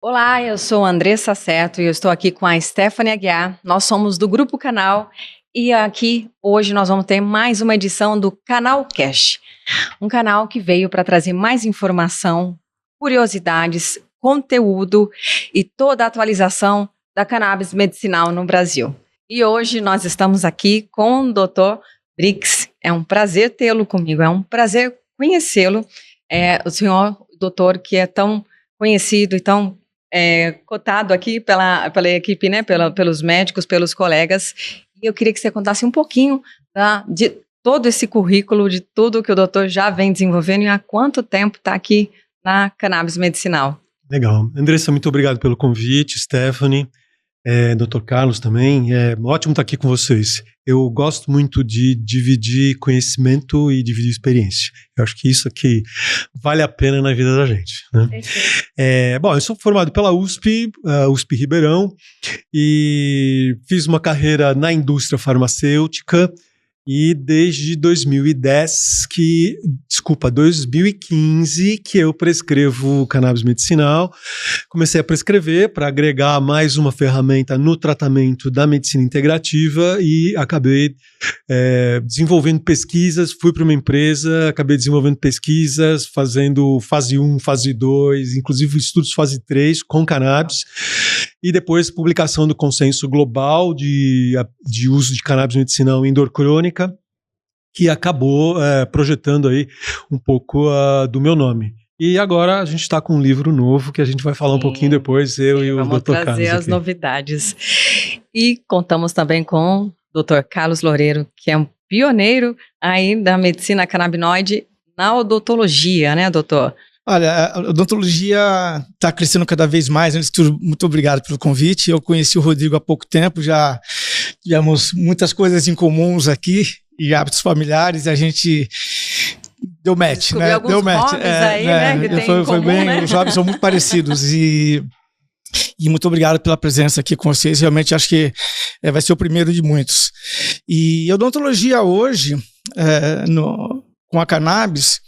Olá, eu sou a Andressa Seto e eu estou aqui com a Stephanie Aguiar. Nós somos do Grupo Canal e aqui hoje nós vamos ter mais uma edição do Canal Cash, um canal que veio para trazer mais informação, curiosidades, conteúdo e toda a atualização da cannabis medicinal no Brasil. E hoje nós estamos aqui com o Dr. Brix. É um prazer tê-lo comigo, é um prazer conhecê-lo. O senhor doutor que é tão conhecido e tão cotado aqui pela equipe, né, pelos médicos, pelos colegas. E eu queria que você contasse um pouquinho de todo esse currículo, de tudo que o doutor já vem desenvolvendo e há quanto tempo está aqui na cannabis medicinal. Legal. Andressa, muito obrigado pelo convite, Stephanie, Dr. Carlos também. É ótimo estar aqui com vocês. Eu gosto muito de dividir conhecimento e dividir experiência. Eu acho que isso aqui vale a pena na vida da gente, né? Bom, eu sou formado pela USP Ribeirão, e fiz uma carreira na indústria farmacêutica. E desde 2015 que eu prescrevo cannabis medicinal. Comecei a prescrever para agregar mais uma ferramenta no tratamento da medicina integrativa e acabei desenvolvendo pesquisas. Fui para uma empresa, acabei desenvolvendo pesquisas, fazendo fase 1, fase 2, inclusive estudos fase 3 com cannabis. E depois publicação do consenso global de uso de cannabis medicinal em dor crônica, que acabou projetando aí um pouco do meu nome. E agora a gente está com um livro novo que a gente vai falar um pouquinho depois, e o Dr. Carlos. Vamos trazer as novidades. E contamos também com o Dr. Carlos Loureiro, que é um pioneiro aí da medicina canabinoide na odontologia, né, doutor? Olha, a odontologia está crescendo cada vez mais. Antes de tudo, muito obrigado pelo convite. Eu conheci o Rodrigo há pouco tempo, já tivemos muitas coisas em comuns aqui e hábitos familiares. A gente deu match, né? Deu match. Aí, né? Que foi comum, bem, né? Os hábitos são muito parecidos e muito obrigado pela presença aqui com vocês. Realmente acho que vai ser o primeiro de muitos. E a odontologia hoje, com a cannabis,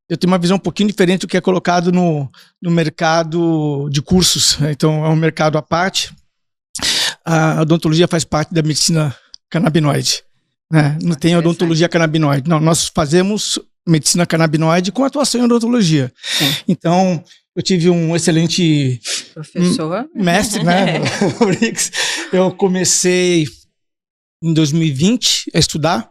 eu tenho uma visão um pouquinho diferente do que é colocado no mercado de cursos. Então, é um mercado à parte. A odontologia faz parte da medicina canabinoide, né? Não tem odontologia canabinoide. Não, nós fazemos medicina canabinoide com atuação em odontologia. Sim. Então, eu tive um excelente professor, mestre, né? Eu comecei em 2020 a estudar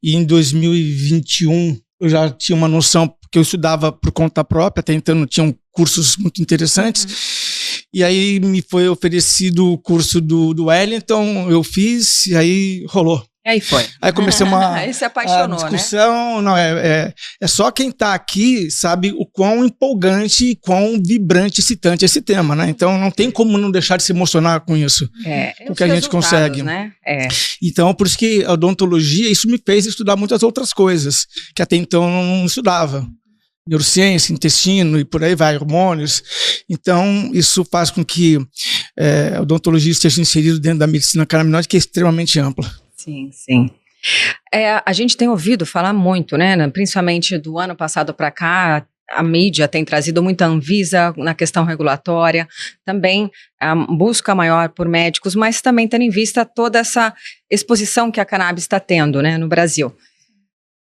e em 2021 eu já tinha uma noção, porque eu estudava por conta própria, até então não tinham cursos muito interessantes. E aí me foi oferecido o curso do Wellington, eu fiz, e aí rolou. E aí foi. Aí comecei aí se apaixonou, discussão, né? Não, é só quem está aqui sabe o quão empolgante e quão vibrante, excitante é esse tema, né? Então não tem como não deixar de se emocionar com isso. Com o que a gente consegue. Né? Então, por isso que a odontologia, isso me fez estudar muitas outras coisas, que até então não estudava. Neurociência, intestino e por aí vai, hormônios. Então, isso faz com que a odontologia esteja inserida dentro da medicina canabinoide, que é extremamente ampla. Sim, sim. A gente tem ouvido falar muito, né? Principalmente do ano passado para cá, a mídia tem trazido muita Anvisa na questão regulatória, também a busca maior por médicos, mas também tendo em vista toda essa exposição que a cannabis está tendo, né, no Brasil.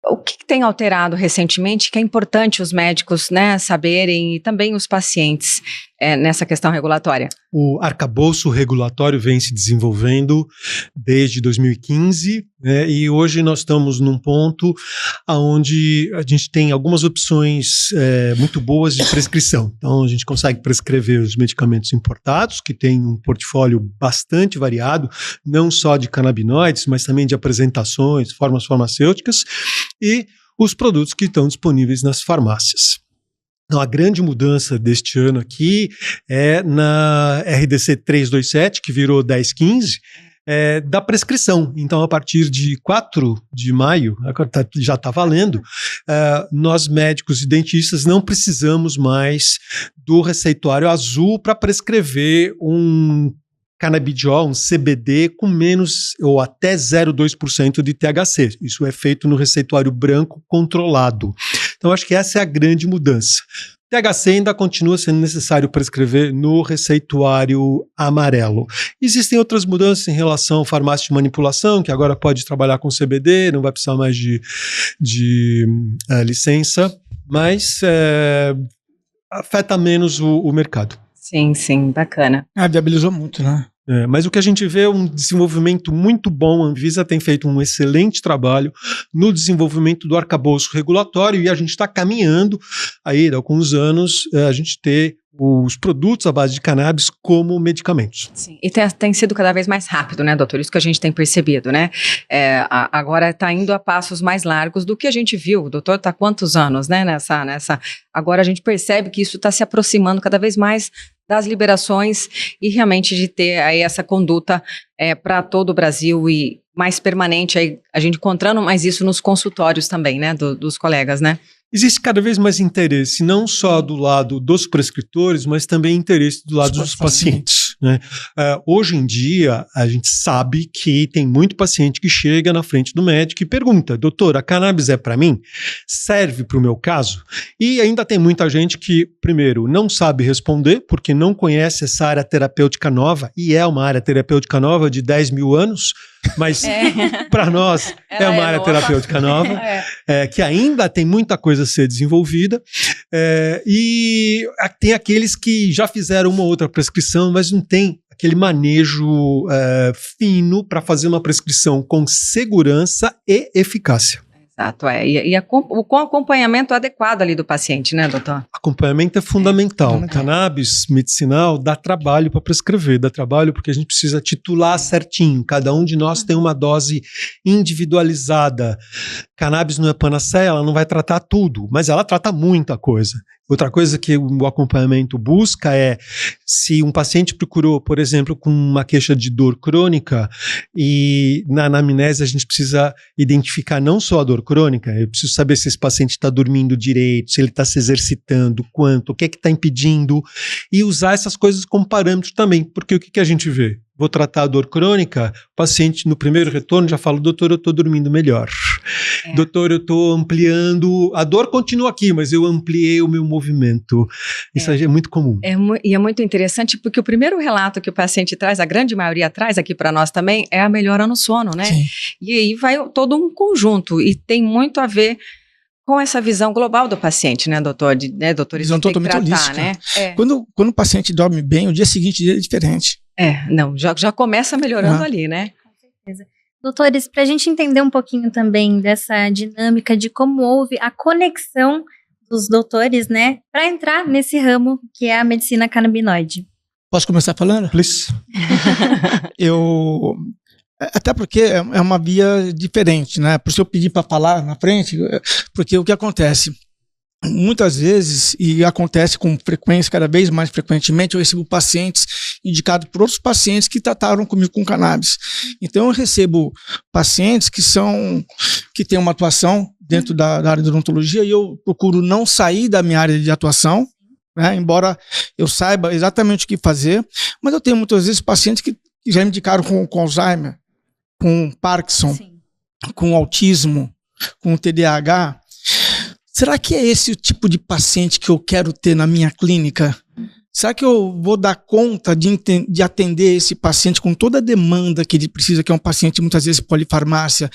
O que tem alterado recentemente que é importante os médicos, né, saberem, e também os pacientes nessa questão regulatória? O arcabouço regulatório vem se desenvolvendo desde 2015, né, e hoje nós estamos num ponto onde a gente tem algumas opções muito boas de prescrição. Então a gente consegue prescrever os medicamentos importados, que tem um portfólio bastante variado, não só de canabinoides, mas também de apresentações, formas farmacêuticas, e os produtos que estão disponíveis nas farmácias. Então, a grande mudança deste ano aqui é na RDC 327, que virou 1015, da prescrição. Então, a partir de 4 de maio, já está valendo, nós médicos e dentistas não precisamos mais do receituário azul para prescrever um canabidiol, um CBD com menos ou até 0,2% de THC. Isso é feito no receituário branco controlado. Então, acho que essa é a grande mudança. THC ainda continua sendo necessário prescrever no receituário amarelo. Existem outras mudanças em relação à farmácia de manipulação, que agora pode trabalhar com CBD, não vai precisar mais de licença, mas afeta menos o mercado. Sim, bacana. Viabilizou muito, né? Mas o que a gente vê é um desenvolvimento muito bom. A Anvisa tem feito um excelente trabalho no desenvolvimento do arcabouço regulatório e a gente está caminhando aí, há alguns anos, a gente ter os produtos à base de cannabis como medicamentos. Sim, e tem sido cada vez mais rápido, né, doutor? Isso que a gente tem percebido, né? Agora está indo a passos mais largos do que a gente viu. O doutor está há quantos anos, né, nessa... Agora a gente percebe que isso está se aproximando cada vez mais das liberações e realmente de ter aí essa conduta para todo o Brasil e mais permanente, aí, a gente encontrando mais isso nos consultórios também, né, dos colegas, né? Existe cada vez mais interesse, não só do lado dos prescritores, mas também interesse do lado dos pacientes. Né? Hoje em dia, a gente sabe que tem muito paciente que chega na frente do médico e pergunta: doutor, a cannabis é para mim? Serve para o meu caso? E ainda tem muita gente que, primeiro, não sabe responder, porque não conhece essa área terapêutica nova, e é uma área terapêutica nova de 10 mil anos, mas para nós é uma área terapêutica nova, que ainda tem muita coisa a ser desenvolvida, e tem aqueles que já fizeram uma outra prescrição, mas não tem aquele manejo fino para fazer uma prescrição com segurança e eficácia. Exato, com acompanhamento adequado ali do paciente, né, doutor? Acompanhamento é fundamental. Cannabis medicinal dá trabalho para prescrever, dá trabalho porque a gente precisa titular certinho. Cada um de nós tem uma dose individualizada. Cannabis não é panaceia, ela não vai tratar tudo, mas ela trata muita coisa. Outra coisa que o acompanhamento busca é, se um paciente procurou, por exemplo, com uma queixa de dor crônica, e na anamnese a gente precisa identificar não só a dor crônica, eu preciso saber se esse paciente está dormindo direito, se ele está se exercitando, quanto, o que é que está impedindo, e usar essas coisas como parâmetro também, porque o que a gente vê? Vou tratar a dor crônica, o paciente no primeiro retorno já fala: doutor, eu estou dormindo melhor. Doutor, eu estou ampliando, a dor continua aqui, mas eu ampliei o meu movimento. Isso é muito comum. E é muito interessante porque o primeiro relato que o paciente traz, a grande maioria traz aqui para nós também, é a melhora no sono, né? Sim. E aí vai todo um conjunto e tem muito a ver com essa visão global do paciente, né, doutor? Doutor, visão totalmente holística, né? Quando o paciente dorme bem, o dia seguinte dele é diferente. Já começa melhorando ali, né? Com certeza. Doutores, para a gente entender um pouquinho também dessa dinâmica de como houve a conexão dos doutores, né, para entrar nesse ramo que é a medicina canabinoide. Posso começar falando? Please. Até porque é uma via diferente, né? Por isso eu pedi para falar na frente, porque o que acontece? Muitas vezes, e acontece com frequência, cada vez mais frequentemente, eu recebo pacientes indicados por outros pacientes que trataram comigo com cannabis. Então eu recebo pacientes que têm uma atuação dentro da área de odontologia e eu procuro não sair da minha área de atuação, né, embora eu saiba exatamente o que fazer, mas eu tenho muitas vezes pacientes que já me indicaram com Alzheimer, com Parkinson, sim, com autismo, com TDAH. Será que é esse o tipo de paciente que eu quero ter na minha clínica? Será que eu vou dar conta de atender esse paciente com toda a demanda que ele precisa, que é um paciente muitas vezes polifarmácia,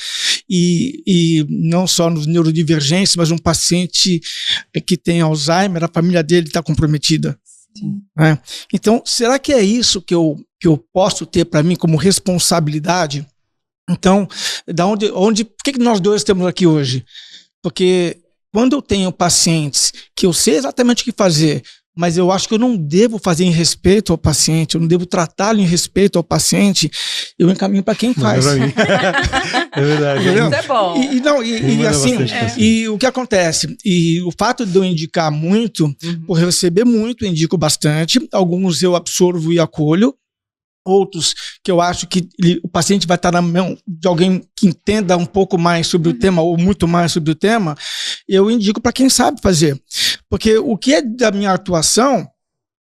e não só nos neurodivergências, mas um paciente que tem Alzheimer, a família dele está comprometida? Sim. Né? Então, será que é isso que eu posso ter para mim como responsabilidade? Então, por que nós dois estamos aqui hoje? Porque quando eu tenho pacientes que eu sei exatamente o que fazer, mas eu acho que eu não devo fazer em respeito ao paciente, eu não devo tratá-lo em respeito ao paciente, eu encaminho para quem faz. É verdade. Isso é bom. E o que acontece? E o fato de eu indicar muito, por receber muito, eu indico bastante. Alguns eu absorvo e acolho. Outros que eu acho que o paciente vai estar na mão de alguém que entenda um pouco mais sobre o tema ou muito mais sobre o tema, eu indico para quem sabe fazer. Porque o que é da minha atuação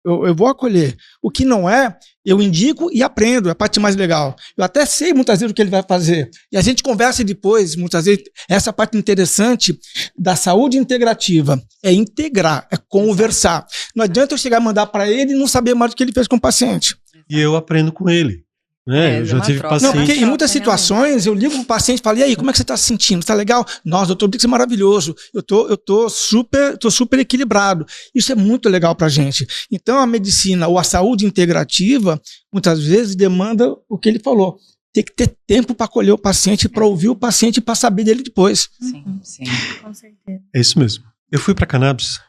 eu vou acolher. O que não é, eu indico e aprendo, é a parte mais legal. Eu até sei muitas vezes o que ele vai fazer. E a gente conversa depois, muitas vezes, essa parte interessante da saúde integrativa é integrar, é conversar. Não adianta eu chegar e mandar para ele e não saber mais do que ele fez com o paciente. E eu aprendo com ele. Né? Eu já tive paciente. Não, porque em muitas situações eu ligo pro paciente e falo, e aí, como é que você está se sentindo? Está legal? Nossa, doutor, isso é maravilhoso. Eu tô super equilibrado. Isso é muito legal pra gente. Então a medicina ou a saúde integrativa, muitas vezes demanda o que ele falou. Tem que ter tempo para acolher o paciente, para ouvir o paciente e para saber dele depois. Sim. Com certeza. É isso mesmo. Eu fui para cannabis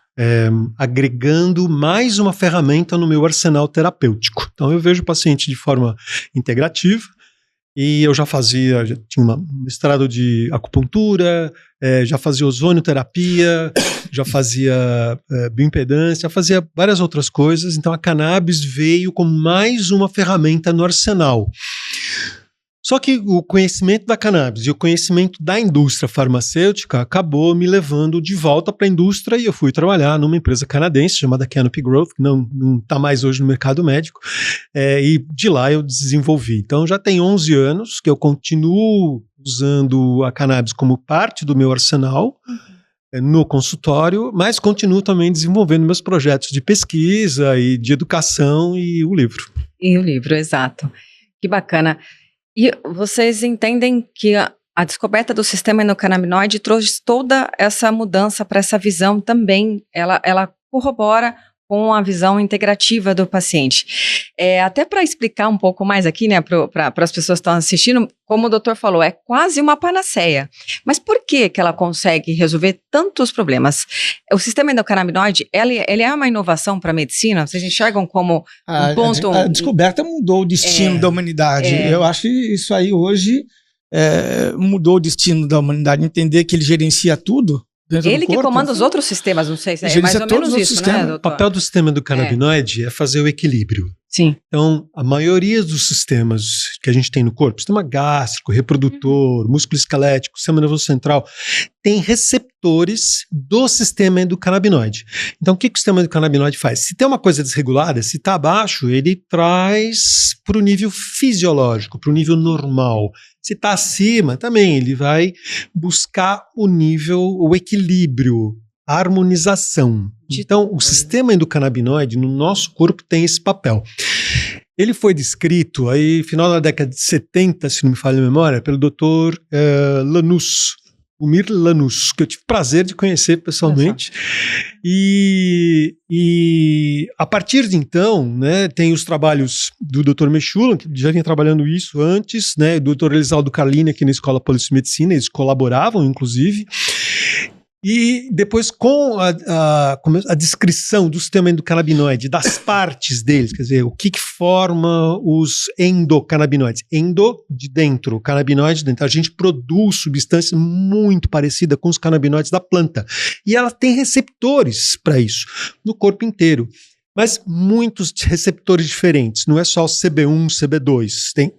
agregando mais uma ferramenta no meu arsenal terapêutico. Então eu vejo o paciente de forma integrativa e eu já tinha um mestrado de acupuntura, já fazia ozonioterapia, já fazia bioimpedância, já fazia várias outras coisas. Então a cannabis veio como mais uma ferramenta no arsenal. Só que o conhecimento da cannabis e o conhecimento da indústria farmacêutica acabou me levando de volta para a indústria e eu fui trabalhar numa empresa canadense chamada Canopy Growth, que não está mais hoje no mercado médico, e de lá eu desenvolvi. Então já tem 11 anos que eu continuo usando a cannabis como parte do meu arsenal no consultório, mas continuo também desenvolvendo meus projetos de pesquisa e de educação e o livro. E o livro, exato. Que bacana. E vocês entendem que a descoberta do sistema endocannabinoide trouxe toda essa mudança para essa visão também, ela corrobora com a visão integrativa do paciente. Até para explicar um pouco mais aqui, né, para as pessoas que estão assistindo, como o doutor falou, é quase uma panaceia. Mas por que ela consegue resolver tantos problemas? O sistema endocannabinoide, ele é uma inovação para a medicina? Vocês enxergam como um ponto... A descoberta mudou o destino da humanidade. Eu acho que isso aí hoje mudou o destino da humanidade. Entender que ele gerencia tudo. Ele que comanda os outros sistemas, não sei se é mais ou menos isso, né, doutor? O papel do sistema endocannabinoide é fazer o equilíbrio. Sim. Então, a maioria dos sistemas que a gente tem no corpo, sistema gástrico, reprodutor, músculo esquelético, sistema nervoso central, tem receptores do sistema endocannabinoide. Então, o que o sistema endocannabinoide faz? Se tem uma coisa desregulada, se está abaixo, ele traz para o nível fisiológico, para o nível normal. Se está acima, também ele vai buscar o equilíbrio, a harmonização. Então, o sistema endocannabinoide no nosso corpo tem esse papel. Ele foi descrito aí, final da década de 70, se não me falha a memória, pelo Dr. Lanus, Umir Lanus, que eu tive prazer de conhecer pessoalmente. E a partir de então, né, tem os trabalhos do Dr. Mechulam, que já vinha trabalhando isso antes, né, do Dr. Elisaldo Carlini aqui na Escola Paulista de Medicina, eles colaboravam, inclusive. E depois, com a descrição do sistema endocannabinoide, das partes deles, quer dizer, o que forma os endocannabinoides? Endo, de dentro, cannabinoide de dentro. A gente produz substância muito parecida com os cannabinoides da planta. E ela tem receptores para isso, no corpo inteiro. Mas muitos receptores diferentes, não é só o CB1, CB2, tem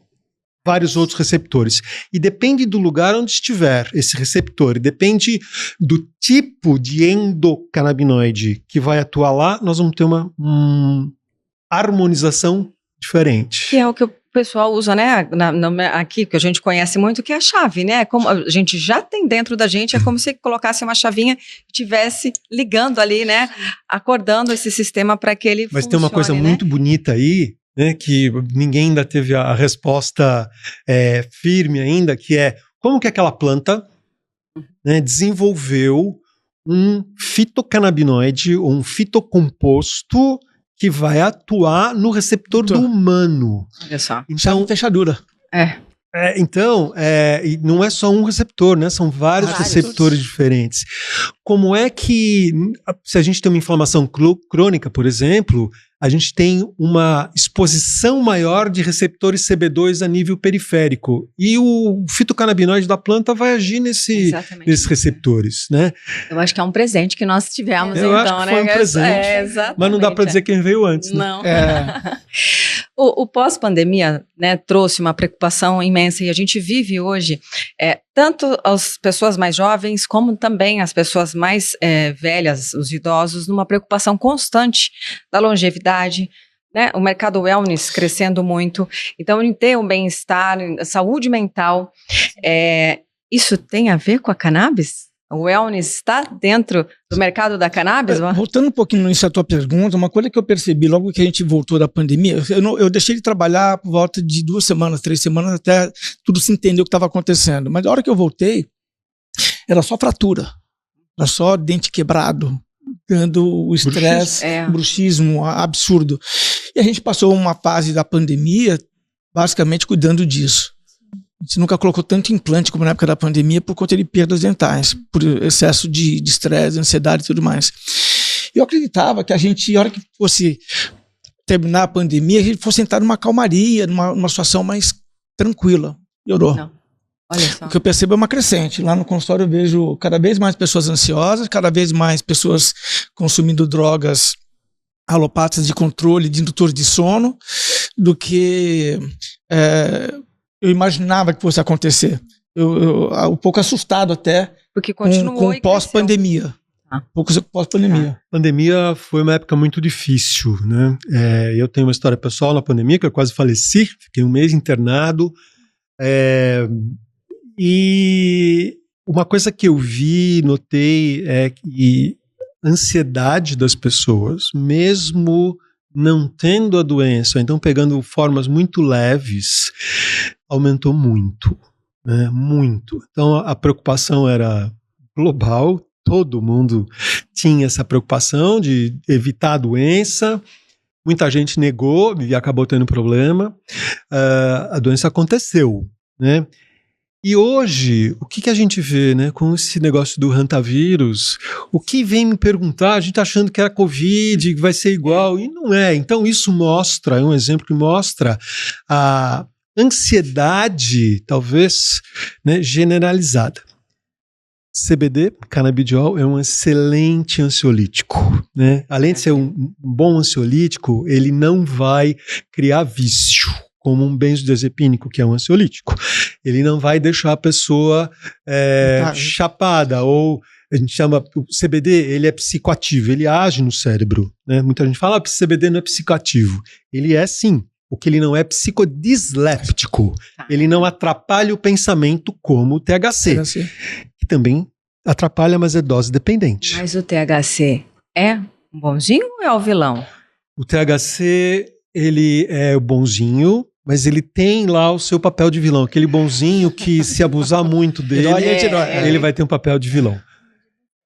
vários outros receptores. E depende do lugar onde estiver esse receptor, e depende do tipo de endocannabinoide que vai atuar lá, nós vamos ter uma harmonização diferente. Que é o que o pessoal usa, né, aqui, que a gente conhece muito, que é a chave, né? Como a gente já tem dentro da gente, é como se colocasse uma chavinha e estivesse ligando ali, né? Acordando esse sistema para que ele funcione. Mas tem uma coisa muito bonita aí, né, que ninguém ainda teve a resposta firme ainda, que é como que aquela planta, né, desenvolveu um fitocannabinoide ou um fitocomposto que vai atuar no receptor do humano. Olha só. Então, fechadura. Então, e não é só um receptor, né? São vários receptores diferentes. Como é que, se a gente tem uma inflamação crônica, por exemplo, a gente tem uma exposição maior de receptores CB2 a nível periférico. E o fitocannabinoide da planta vai agir nesses receptores, né? Eu acho que é um presente que nós tivemos, Eu acho que foi um presente, exatamente. mas não dá para dizer quem veio antes, né? Não. O pós-pandemia, né, trouxe uma preocupação imensa e a gente vive hoje, tanto as pessoas mais jovens como também as pessoas mais velhas, os idosos, numa preocupação constante da longevidade, né, o mercado wellness crescendo muito. Então, em ter um bem-estar, saúde mental, isso tem a ver com a cannabis? O wellness está dentro do mercado da cannabis? Voltando um pouquinho nisso à tua pergunta, uma coisa que eu percebi logo que a gente voltou da pandemia, eu deixei de trabalhar por volta de 2 semanas, 3 semanas, até tudo se entender o que estava acontecendo. Mas na hora que eu voltei, era só fratura, era só dente quebrado, dando o estresse, bruxismo absurdo. E a gente passou uma fase da pandemia basicamente cuidando disso. A gente nunca colocou tanto implante como na época da pandemia por conta de perdas dentais, por excesso de estresse, ansiedade e tudo mais. Eu acreditava que a gente, a hora que fosse terminar a pandemia, a gente fosse entrar numa calmaria, numa situação mais tranquila. Piorou. Não. Olha só. O que eu percebo é uma crescente. Lá no consultório eu vejo cada vez mais pessoas ansiosas, cada vez mais pessoas consumindo drogas alopatas de controle, de indutor de sono, do que eu imaginava que fosse acontecer. Eu um pouco assustado até. Porque continuou com pós-pandemia. Um pouco pós-pandemia. A pandemia foi uma época muito difícil, né? Eu tenho uma história pessoal na pandemia, que eu quase faleci, fiquei 1 mês internado. E uma coisa que eu vi, notei, é que a ansiedade das pessoas, mesmo não tendo a doença, então pegando formas muito leves, aumentou muito, né? Muito. Então a preocupação era global, todo mundo tinha essa preocupação de evitar a doença, muita gente negou e acabou tendo problema, a doença aconteceu, né? E hoje, o que a gente vê, né, com esse negócio do hantavírus? O que vem me perguntar, a gente tá achando que era Covid, que vai ser igual, e não é. Então isso mostra, é um exemplo que mostra a ansiedade, talvez, né, generalizada. CBD, canabidiol, é um excelente ansiolítico, né? Além de ser um bom ansiolítico, ele não vai criar vício, como um benzodiazepínico, que é um ansiolítico. Ele não vai deixar a pessoa chapada, ou a gente chama, o CBD, ele é psicoativo, ele age no cérebro, né? Muita gente fala que CBD não é psicoativo. Ele é sim, o que ele não é psicodisléptico. Ele não atrapalha o pensamento como o THC, que também atrapalha, mas é dose dependente. Mas o THC é um bonzinho ou é o vilão? O THC, ele é o bonzinho, mas ele tem lá o seu papel de vilão. Aquele bonzinho que, se abusar muito dele, ele vai ter um papel de vilão.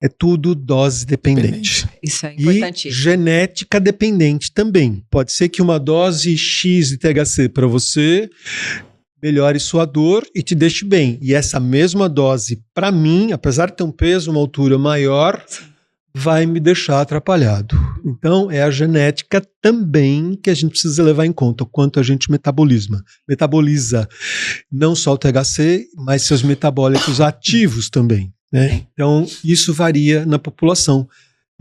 É tudo dose dependente. Isso é importantíssimo. E genética dependente também. Pode ser que uma dose X de THC para você melhore sua dor e te deixe bem. E essa mesma dose, para mim, apesar de ter um peso, uma altura maior, vai me deixar atrapalhado. Então, é a genética também que a gente precisa levar em conta, o quanto a gente metaboliza não só o THC, mas seus metabólicos ativos também, né? Então, isso varia na população.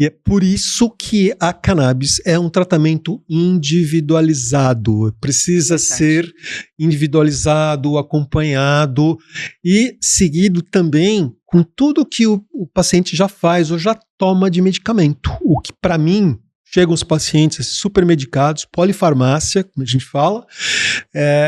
E é por isso que a cannabis é um tratamento individualizado. Precisa ser individualizado, acompanhado e seguido também com tudo que o paciente já faz ou já toma de medicamento. O que, para mim, chegam os pacientes super medicados, polifarmácia, como a gente fala,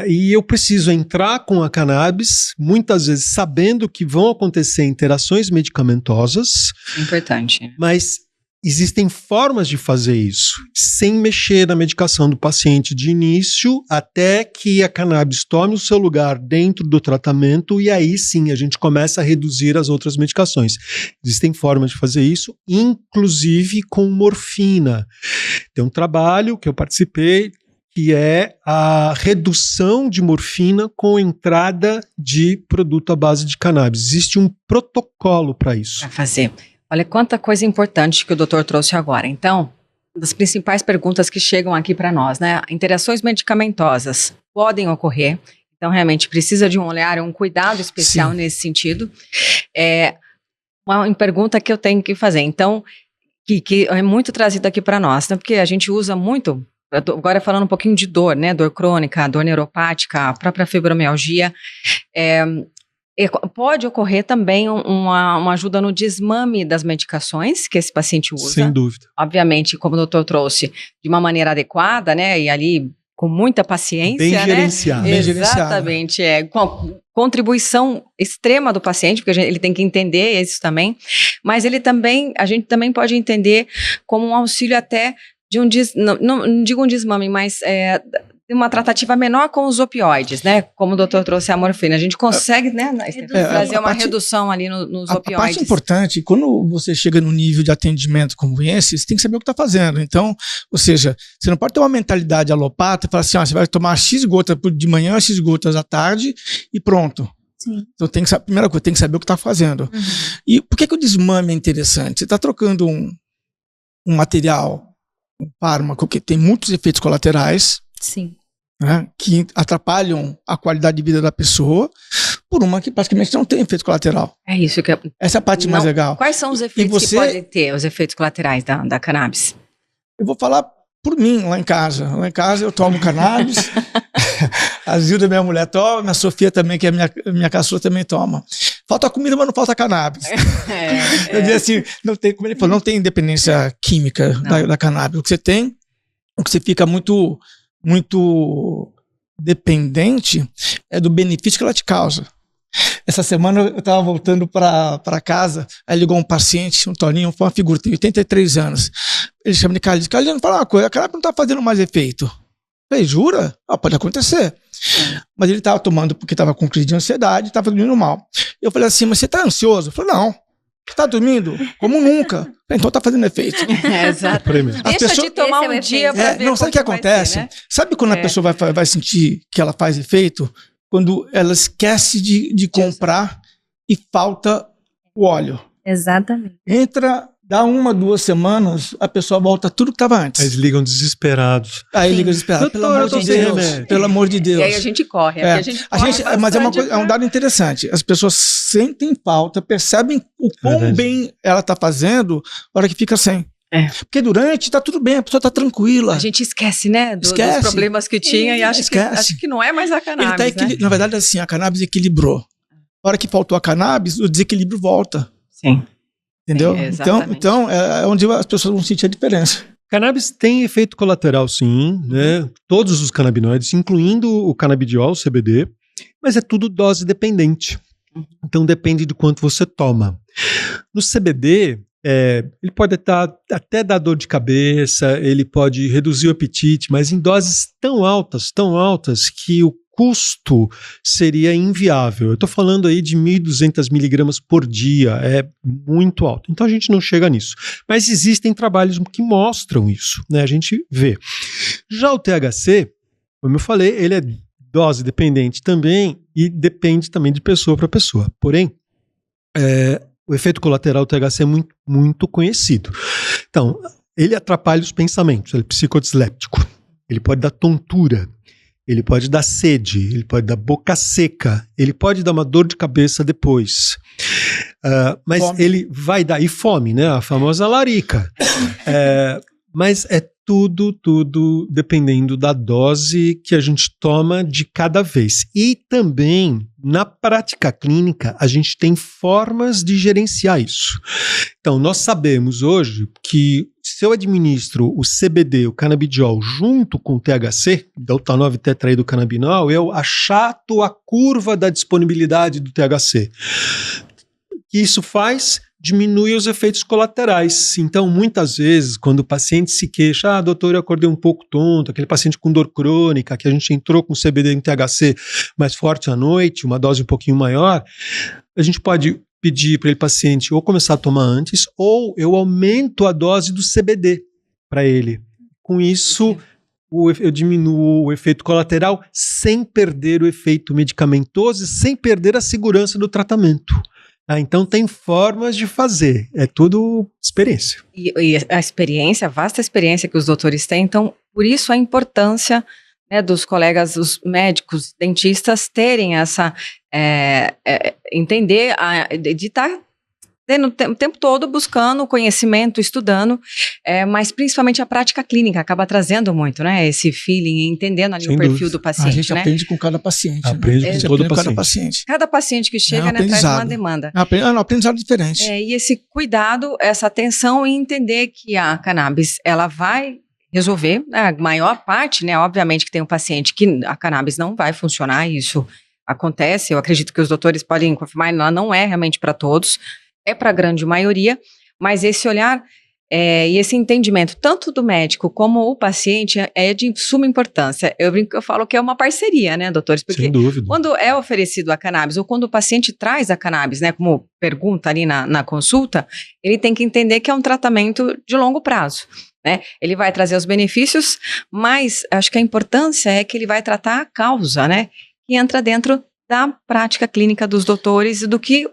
e eu preciso entrar com a cannabis, muitas vezes sabendo que vão acontecer interações medicamentosas. Importante. Mas existem formas de fazer isso, sem mexer na medicação do paciente de início, até que a cannabis tome o seu lugar dentro do tratamento, e aí sim a gente começa a reduzir as outras medicações. Existem formas de fazer isso, inclusive com morfina. Tem um trabalho que eu participei, que é a redução de morfina com entrada de produto à base de cannabis. Existe um protocolo para isso. Para fazer. Olha quanta coisa importante que o doutor trouxe agora. Então, das principais perguntas que chegam aqui para nós, né? Interações medicamentosas podem ocorrer. Então, realmente, precisa de um olhar, um cuidado especial nesse sentido. Uma pergunta que eu tenho que fazer. Então, que é muito trazido aqui para nós, né? Porque a gente usa muito agora falando um pouquinho de dor, né? Dor crônica, dor neuropática, a própria fibromialgia. Pode ocorrer também uma ajuda no desmame das medicações que esse paciente usa. Sem dúvida. Obviamente, como o doutor trouxe, de uma maneira adequada, né? E ali com muita paciência, Bem né? gerenciado. Bem gerenciado. Exatamente, com a contribuição extrema do paciente, porque ele tem que entender isso também, mas a gente também pode entender como um auxílio até de não digo um desmame, mas de uma tratativa menor com os opioides, né? Como o doutor trouxe a morfina. A gente consegue, né, trazer uma redução ali nos opioides. A parte importante, quando você chega no nível de atendimento como esse, você tem que saber o que está fazendo. Então, ou seja, você não pode ter uma mentalidade alopata e falar assim, você vai tomar X gotas de manhã, X gotas à tarde e pronto. Sim. Então, a primeira coisa, tem que saber o que está fazendo. Uhum. E por que o desmame é interessante? Você está trocando um material, um fármaco que tem muitos efeitos colaterais, Sim. né, que atrapalham a qualidade de vida da pessoa, por uma que praticamente não tem efeito colateral. É isso que Essa é a parte mais legal. Quais são os efeitos que podem ter, os efeitos colaterais da cannabis? Eu vou falar por mim, lá em casa. Lá em casa eu tomo cannabis, a Zilda, minha mulher, toma, minha Sofia também, que é minha caçula, também toma. Falta comida, mas não falta cannabis. Eu disse assim, não tem, como ele falou, não tem independência química da cannabis. O que você fica muito dependente é do benefício que ela te causa. Essa semana eu estava voltando para casa, aí ligou um paciente, um Toninho, foi uma figura, tem 83 anos. Ele chama de Carlinhos. Carlinhos, fala uma coisa, a cannabis não está fazendo mais efeito. Eu falei, jura? Pode acontecer. Mas ele estava tomando porque estava com crise de ansiedade, estava dormindo mal. Eu falei assim, mas você está ansioso? Eu falei, não. Você está dormindo? Como nunca. Então está fazendo efeito. Exato. Deixa de tomar um dia para ver. Não, sabe o que acontece? Ser, né? Sabe quando a pessoa vai sentir que ela faz efeito? Quando ela esquece de comprar e falta o óleo. Exatamente. Dá 1, 2 semanas, a pessoa volta tudo que estava antes. Eles ligam desesperados. Aí ligam desesperados. Pelo amor de Deus. Pelo amor de Deus. E aí a gente corre. Mas é um dado interessante. As pessoas sentem falta, percebem o quão bem ela está fazendo, na hora que fica sem. Porque durante está tudo bem, a pessoa está tranquila. A gente esquece, né? Dos problemas que tinha e acha que não é mais a cannabis. Né? Na verdade, assim, a cannabis equilibrou. Na hora que faltou a cannabis, o desequilíbrio volta. Sim. Entendeu? Então é onde as pessoas vão sentir a diferença. Cannabis tem efeito colateral, sim, né? Todos os canabinoides, incluindo o canabidiol, o CBD, mas é tudo dose dependente. Então depende de quanto você toma. No CBD, ele pode até dar dor de cabeça, ele pode reduzir o apetite, mas em doses tão altas que o custo seria inviável. Eu estou falando aí de 1.200 miligramas por dia, é muito alto. Então a gente não chega nisso. Mas existem trabalhos que mostram isso, né? A gente vê. Já o THC, como eu falei, ele é dose dependente também e depende também de pessoa para pessoa. Porém, o efeito colateral do THC é muito, muito conhecido. Então, ele atrapalha os pensamentos, ele é psicodisléptico, ele pode dar tontura, ele pode dar sede, ele pode dar boca seca, ele pode dar uma dor de cabeça depois. Mas fome. Ele vai dar, e fome, né? A famosa larica. Mas é tudo dependendo da dose que a gente toma de cada vez. E também, na prática clínica, a gente tem formas de gerenciar isso. Então, nós sabemos hoje que se eu administro o CBD, o canabidiol, junto com o THC, delta-9-tetraidrocannabinol, eu achato a curva da disponibilidade do THC. O que isso faz? Diminui os efeitos colaterais. Então, muitas vezes, quando o paciente se queixa, doutor, eu acordei um pouco tonto, aquele paciente com dor crônica, que a gente entrou com CBD em THC mais forte à noite, uma dose um pouquinho maior, a gente pode pedir para ele, paciente, ou começar a tomar antes, ou eu aumento a dose do CBD para ele. Com isso, eu diminuo o efeito colateral sem perder o efeito medicamentoso e sem perder a segurança do tratamento. Então tem formas de fazer, é tudo experiência. E a experiência, a vasta experiência que os doutores têm, então por isso a importância, né, dos colegas, os médicos, dentistas terem essa, entender, de estar o tempo todo buscando conhecimento, estudando, mas principalmente a prática clínica acaba trazendo muito, né? Esse feeling, entendendo ali Sem o perfil dúvida. do paciente, A gente né? aprende com cada paciente. Aprende né? com A gente todo aprende com cada paciente. paciente. Cada paciente que chega, né, traz aprendizado. uma demanda. Um aprendizado diferente. E esse cuidado, essa atenção em entender que a cannabis, ela vai resolver, né, a maior parte, né, obviamente que tem um paciente que a cannabis não vai funcionar, isso acontece, eu acredito que os doutores podem confirmar, ela não é realmente para todos, é para a grande maioria, mas esse olhar e esse entendimento, tanto do médico como o paciente, é de suma importância. Eu falo que é uma parceria, né, doutores? Porque Sem dúvida. quando é oferecido a cannabis, ou quando o paciente traz a cannabis, né, como pergunta ali na consulta, ele tem que entender que é um tratamento de longo prazo, né? Ele vai trazer os benefícios, mas acho que a importância é que ele vai tratar a causa, né, que entra dentro da prática clínica dos doutores e do que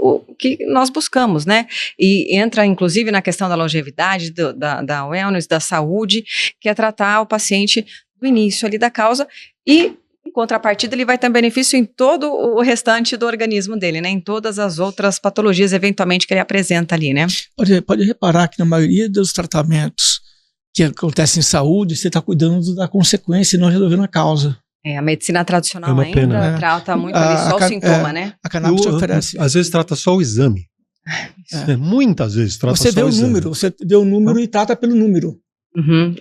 nós buscamos, né? E entra, inclusive, na questão da longevidade, da wellness, da saúde, que é tratar o paciente do início ali da causa e, em contrapartida, ele vai ter benefício em todo o restante do organismo dele, né? Em todas as outras patologias, eventualmente, que ele apresenta ali, né? Pode reparar que na maioria dos tratamentos que acontecem em saúde, você está cuidando da consequência e não resolvendo a causa. A medicina tradicional É uma ainda pena, né? trata muito ali só o sintoma, né? A cannabis oferece. Às vezes trata só o exame. Muitas vezes trata Você só vê o exame. número, você vê o número e trata pelo número. Uhum,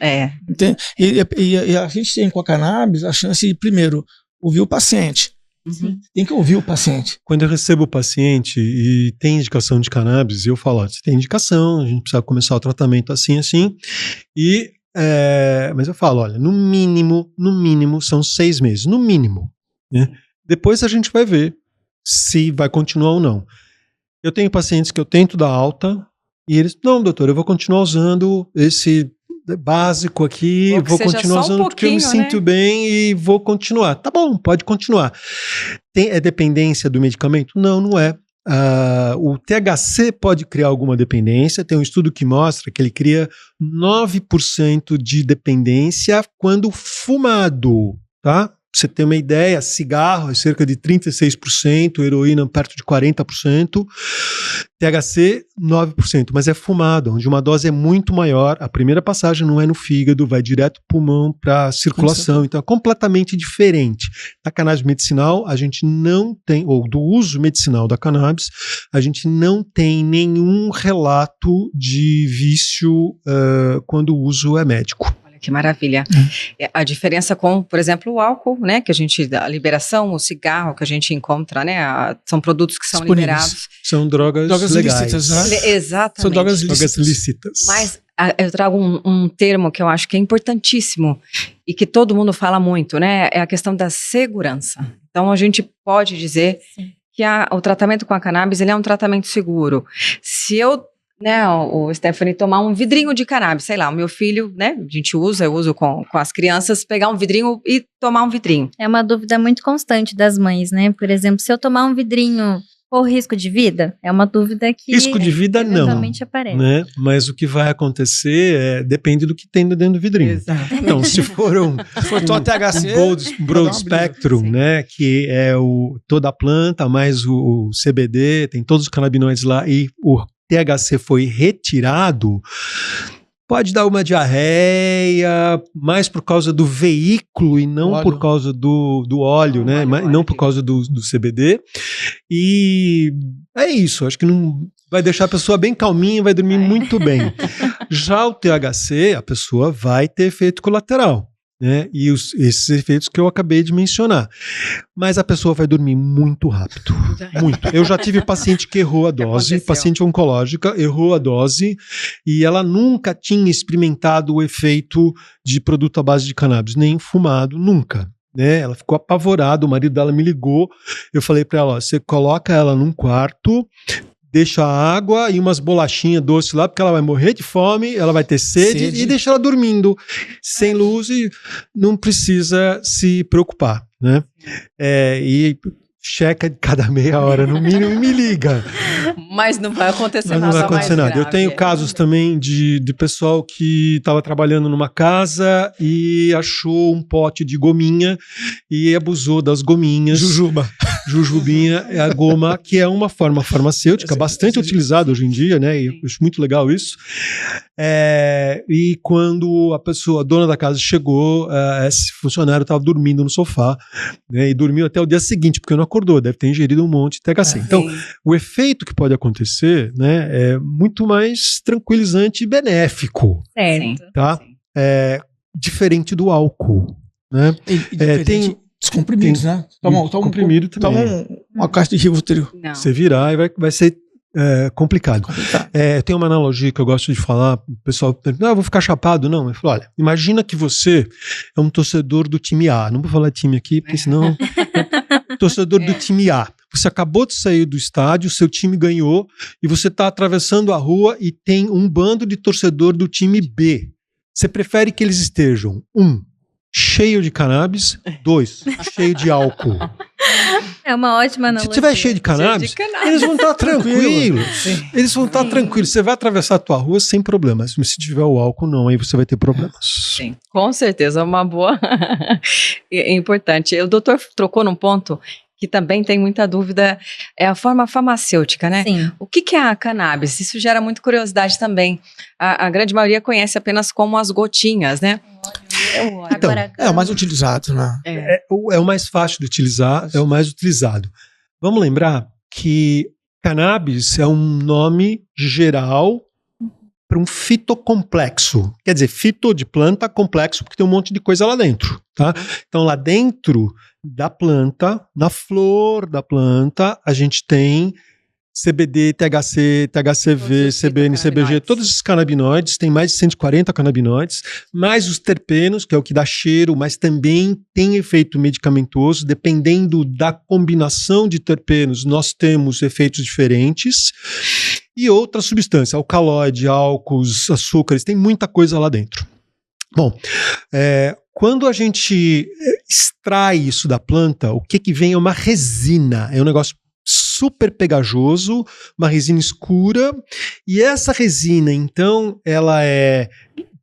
Entende? E a gente tem com a cannabis a chance de, primeiro, ouvir o paciente. Uhum. Tem que ouvir o paciente. Quando eu recebo o paciente e tem indicação de cannabis, eu falo, ó, você tem indicação, a gente precisa começar o tratamento assim, mas eu falo, olha, no mínimo são 6 meses, no mínimo, né? Depois a gente vai ver se vai continuar ou não. Eu tenho pacientes que eu tento dar alta e eles, não, doutor, eu vou continuar usando esse básico aqui, vou continuar usando porque eu me sinto bem e vou continuar. Tá bom, pode continuar. É dependência do medicamento? Não, não é. O THC pode criar alguma dependência, tem um estudo que mostra que ele cria 9% de dependência quando fumado, tá? Pra você ter uma ideia, cigarro é cerca de 36%, heroína perto de 40%, THC 9%, mas é fumado, onde uma dose é muito maior, a primeira passagem não é no fígado, vai direto pro pulmão para circulação, então é completamente diferente. Na cannabis medicinal, a gente não tem, ou do uso medicinal da cannabis, a gente não tem nenhum relato de vício quando o uso é médico. Que maravilha. A diferença com, por exemplo, o álcool, né, que a liberação, o cigarro que a gente encontra, né, são produtos que são liberados. São drogas legais. Lícitas, né? Exatamente. São drogas lícitas. Mas eu trago um termo que eu acho que é importantíssimo e que todo mundo fala muito, né, é a questão da segurança. Então, a gente pode dizer que o tratamento com a cannabis, ele é um tratamento seguro. Se eu o Stephanie tomar um vidrinho de cannabis, sei lá, o meu filho, né, eu uso com as crianças, pegar um vidrinho e tomar um vidrinho. É uma dúvida muito constante das mães, né? Por exemplo, se eu tomar um vidrinho, corro risco de vida? É uma dúvida que risco de vida eventualmente não, aparece. Né? Mas o que vai acontecer depende do que tem dentro do vidrinho. Exato. Então, se for THC, broad spectrum, né, que é toda a planta, mais o CBD, tem todos os canabinoides lá e o THC foi retirado, pode dar uma diarreia, mais por causa do veículo e não por causa do óleo, né? Não por causa do CBD. E é isso, acho que não vai deixar a pessoa bem calminha, vai dormir muito bem. Já o THC, a pessoa vai ter efeito colateral, né? E esses efeitos que eu acabei de mencionar. Mas a pessoa vai dormir muito rápido. Muito. Eu já tive paciente que errou a dose, paciente oncológica, errou a dose e ela nunca tinha experimentado o efeito de produto à base de cannabis, nem fumado, nunca. Né? Ela ficou apavorada, o marido dela me ligou, eu falei para ela, você coloca ela num quarto, deixa água e umas bolachinhas doces lá, porque ela vai morrer de fome, ela vai ter sede. E deixa ela dormindo, sem luz e não precisa se preocupar, né? E checa de cada meia hora, no mínimo, e me liga. Mas não vai acontecer nada. Não vai acontecer nada. Grave. Eu tenho casos também de pessoal que estava trabalhando numa casa e achou um pote de gominha e abusou das gominhas. Jujuba. Jujubinha é a goma, que é uma forma farmacêutica bastante utilizada hoje em dia, né? E eu acho muito legal isso. E quando a dona da casa chegou, esse funcionário estava dormindo no sofá, né? E dormiu até o dia seguinte, porque não acordou, deve ter ingerido um monte de THC. Então, o efeito que pode acontecer, né, é muito mais tranquilizante e benéfico. Certo. Tá? Diferente do álcool, né? Tem os comprimidos, né? Toma comprimido também. Toma uma caixa de Rivotril. Você virar e vai ser complicado. Tem uma analogia que eu gosto de falar, o pessoal pergunta, eu vou ficar chapado. Não, eu falo, olha, imagina que você é um torcedor do time A. Não vou falar time aqui, porque senão... torcedor do time A. Você acabou de sair do estádio, seu time ganhou, e você está atravessando a rua e tem um bando de torcedor do time B. Você prefere que eles estejam, 1, cheio de cannabis, 2, cheio de álcool. É uma ótima analogia. Se tiver cheio de cannabis, eles vão estar tranquilos. Eles vão estar tranquilos. Você vai atravessar a tua rua sem problemas. Mas se tiver o álcool, não, aí você vai ter problemas. Sim, com certeza, uma boa... é importante. O doutor trocou num ponto que também tem muita dúvida, é a forma farmacêutica, né? Sim. O que é a cannabis? Isso gera muita curiosidade também. A grande maioria conhece apenas como as gotinhas, né? Então, é o mais utilizado, né? É o mais fácil de utilizar, é o mais utilizado. Vamos lembrar que cannabis é um nome geral para um fitocomplexo. Quer dizer, fito de planta, complexo, porque tem um monte de coisa lá dentro, tá? Então, lá dentro da planta, na flor da planta, a gente tem CBD, THC, THCV, CBN, CBG, todos esses canabinoides, tem mais de 140 canabinoides, mais os terpenos, que é o que dá cheiro, mas também tem efeito medicamentoso. Dependendo da combinação de terpenos, nós temos efeitos diferentes. E outras substâncias, alcaloide, álcools, açúcares, tem muita coisa lá dentro. Bom, quando a gente extrai isso da planta, o que vem é uma resina, é um negócio super pegajoso, uma resina escura, e essa resina, então, ela é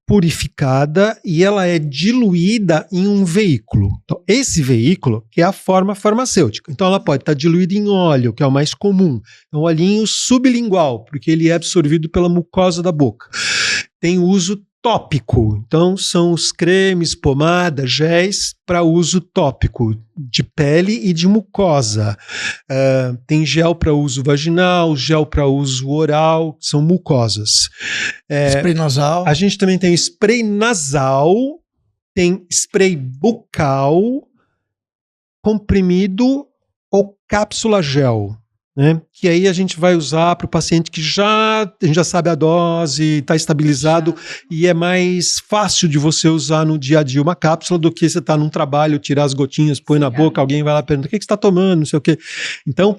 purificada e ela é diluída em um veículo. Então, esse veículo que é a forma farmacêutica. Então, ela pode estar diluída em óleo, que é o mais comum. Então, olhinho sublingual, porque ele é absorvido pela mucosa da boca. Tem uso tópico. Então, são os cremes, pomadas, géis para uso tópico, de pele e de mucosa. Tem gel para uso vaginal, gel para uso oral, são mucosas. Spray nasal. A gente também tem spray nasal, tem spray bucal, comprimido ou cápsula gel. Né? Que aí a gente vai usar para o paciente que a gente já sabe a dose, está estabilizado e é mais fácil de você usar no dia a dia uma cápsula do que você está num trabalho, tirar as gotinhas, põe na boca, alguém vai lá e pergunta, o que você está tomando, não sei o quê. Então,